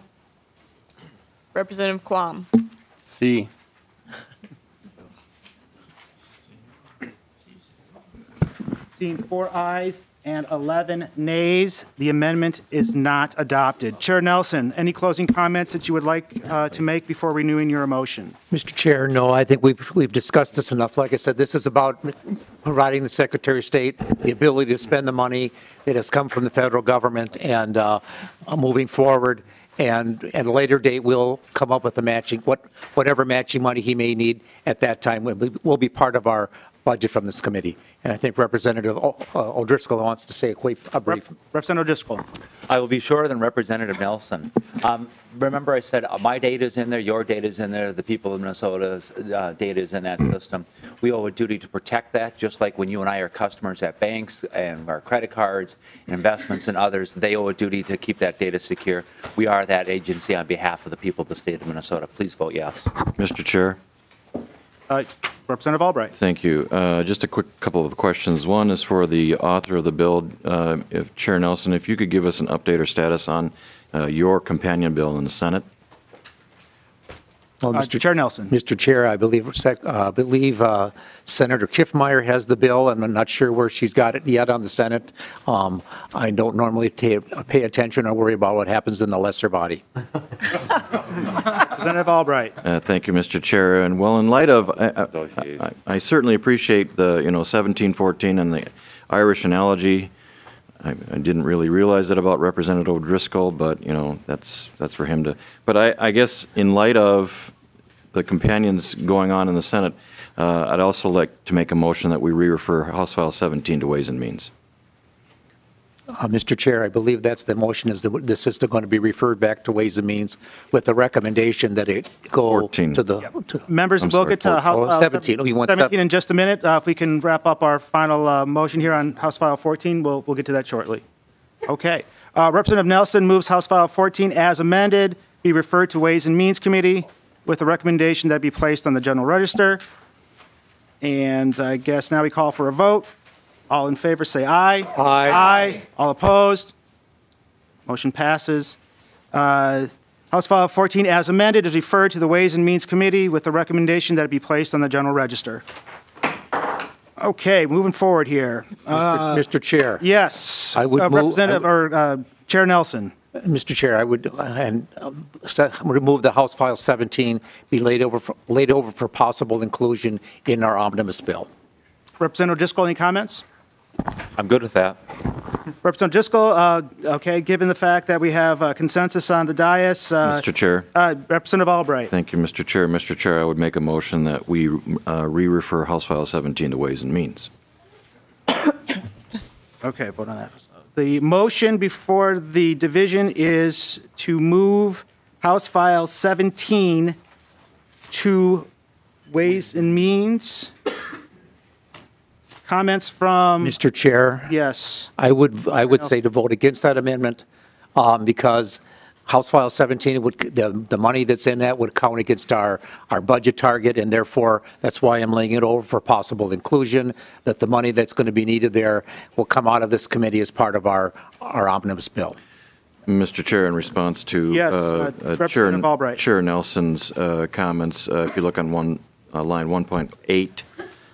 R: Representative Quam.
G: C.
I: 16, 4 ayes and 11 nays. The amendment is not adopted. Chair Nelson, any closing comments that you would like to make before renewing your motion?
B: Mr. Chair, no, I think we've discussed this enough. Like I said, this is about providing the Secretary of State the ability to spend the money that has come from the federal government and moving forward. And at a later date, we'll come up with the matching, whatever matching money he may need at that time will be part of our budget from this committee. And I think Representative O'Driscoll wants to say a brief.
I: Representative O'Driscoll.
J: I will be shorter than Representative Nelson. Remember I said my data is in there, your data is in there, the people of Minnesota's data is in that system. We owe a duty to protect that, just like when you and I are customers at banks and our credit cards and investments and others, they owe a duty to keep that data secure. We are that agency on behalf of the people of the state of Minnesota. Please vote yes.
O: Mr. Chair.
I: Representative Albright.
O: Thank you. Just a quick couple of questions. One is for the author of the bill. If Chair Nelson, if you could give us an update or status on your companion bill in the Senate.
B: Well,
I: Chair Nelson.
B: Mr. Chair, I believe Senator Kiffmeyer has the bill, and I'm not sure where she's got it yet on the Senate. I don't normally pay attention or worry about what happens in the lesser body.
I: Representative Albright.
O: Thank you, Mr. Chair. And well, in light of, I certainly appreciate the 1714 and the Irish analogy. I didn't really realize that about Representative O'Driscoll, but that's for him to. But I guess in light of the companions going on in the Senate, I'd also like to make a motion that we re-refer House File 17 to Ways and Means.
B: Mr. Chair, I believe that's the motion, is this is going to be referred back to Ways and Means with the recommendation that it go
O: 14.
B: to the...
I: Members, we'll get to House File
B: 17. Oh, you want
I: 17 in just a minute. If we can wrap up our final motion here on House File 14, we'll get to that shortly. Okay. Representative Nelson moves House File 14 as amended, be referred to Ways and Means Committee with the recommendation that be placed on the General Register. And I guess now we call for a vote. All in favor say aye.
B: Aye.
I: Aye. All opposed? Motion passes. House File 14 as amended is referred to the Ways and Means Committee with the recommendation that it be placed on the General Register. Okay, moving forward here.
B: Mr. Chair.
I: Yes.
B: I would move,
I: Representative or Chair Nelson.
B: Mr. Chair, I would remove the House File 17, be laid over for possible inclusion in our omnibus bill.
I: Representative Driscoll, any comments?
J: I'm good with that.
I: Representative Driscoll, okay, given the fact that we have consensus on the dais.
O: Mr. Chair.
I: Representative Albright.
O: Thank you, Mr. Chair. Mr. Chair, I would make a motion that we re-refer House File 17 to Ways and Means.
I: Okay, vote on that. The motion before the division is to move House File 17 to Ways and Means. Comments from...
B: Mr. Chair?
I: Yes.
B: I would say to vote against that amendment because House File 17, the money that's in that would count against our budget target, and therefore that's why I'm laying it over for possible inclusion, that the money that's going to be needed there will come out of this committee as part of our omnibus bill.
O: Mr. Chair, in response to
I: Representative Albright.
O: Chair Nelson's comments, if you look on line 1.8,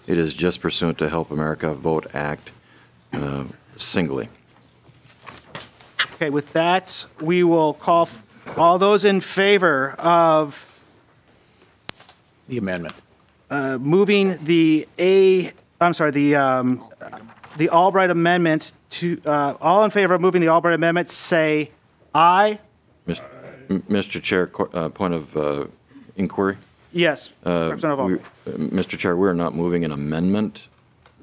O: it is just pursuant to Help America Vote Act singly.
I: Okay, with that, we will call all those in favor of
B: the amendment.
I: Moving the Albright amendment to, all in favor of moving the Albright amendment, say aye.
O: Mr. Chair, point of inquiry.
I: Yes, Representative Albright.
O: Mr. Chair, we're not moving an amendment.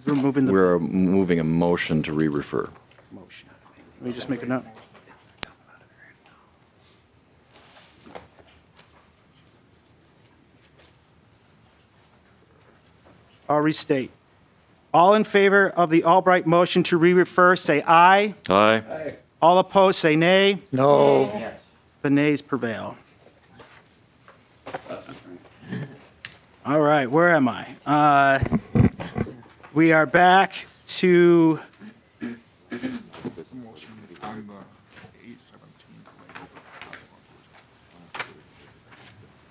O: We're moving a motion to re-refer.
I: Motion. Let me just make a note. I'll restate. All in favor of the Albright motion to re-refer, say aye.
O: Aye.
I: Aye. All opposed, say nay.
B: No.
I: The nays prevail. All right, where am I? We are back to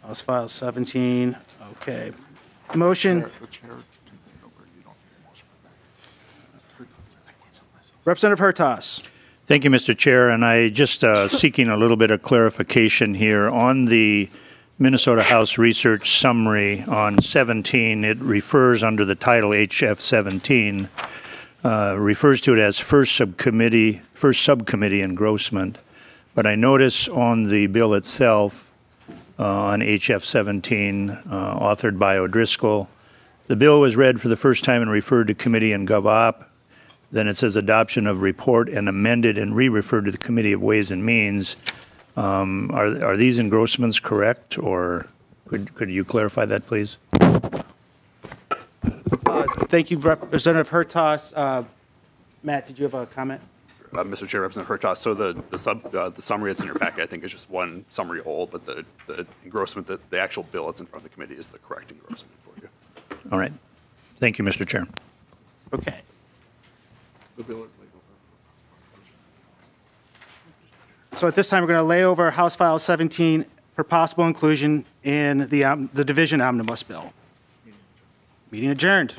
I: House File 17. Okay. Motion. Representative Hertas.
N: Thank you, Mr. Chair. And I just seeking a little bit of clarification here on the Minnesota House Research Summary on 17. It refers under the title HF17, refers to it as first subcommittee engrossment. But I notice on the bill itself, on HF17, authored by O'Driscoll, the bill was read for the first time and referred to committee and GovOp. Then it says adoption of report and amended and re-referred to the Committee of Ways and Means. Are these engrossments correct, or could you clarify that, please?
I: Thank you, Representative Hertas. Matt, did you have a comment?
U: Mr. Chair, Representative Hertas, so the summary that's in your packet, I think, is just one summary whole, but the engrossment, the actual bill that's in front of the committee is the correct engrossment for you.
N: All right. Thank you, Mr. Chair.
I: Okay.
U: The bill is legal.
I: So at this time, we're going to lay over House File 17 for possible inclusion in the division omnibus bill. Meeting adjourned.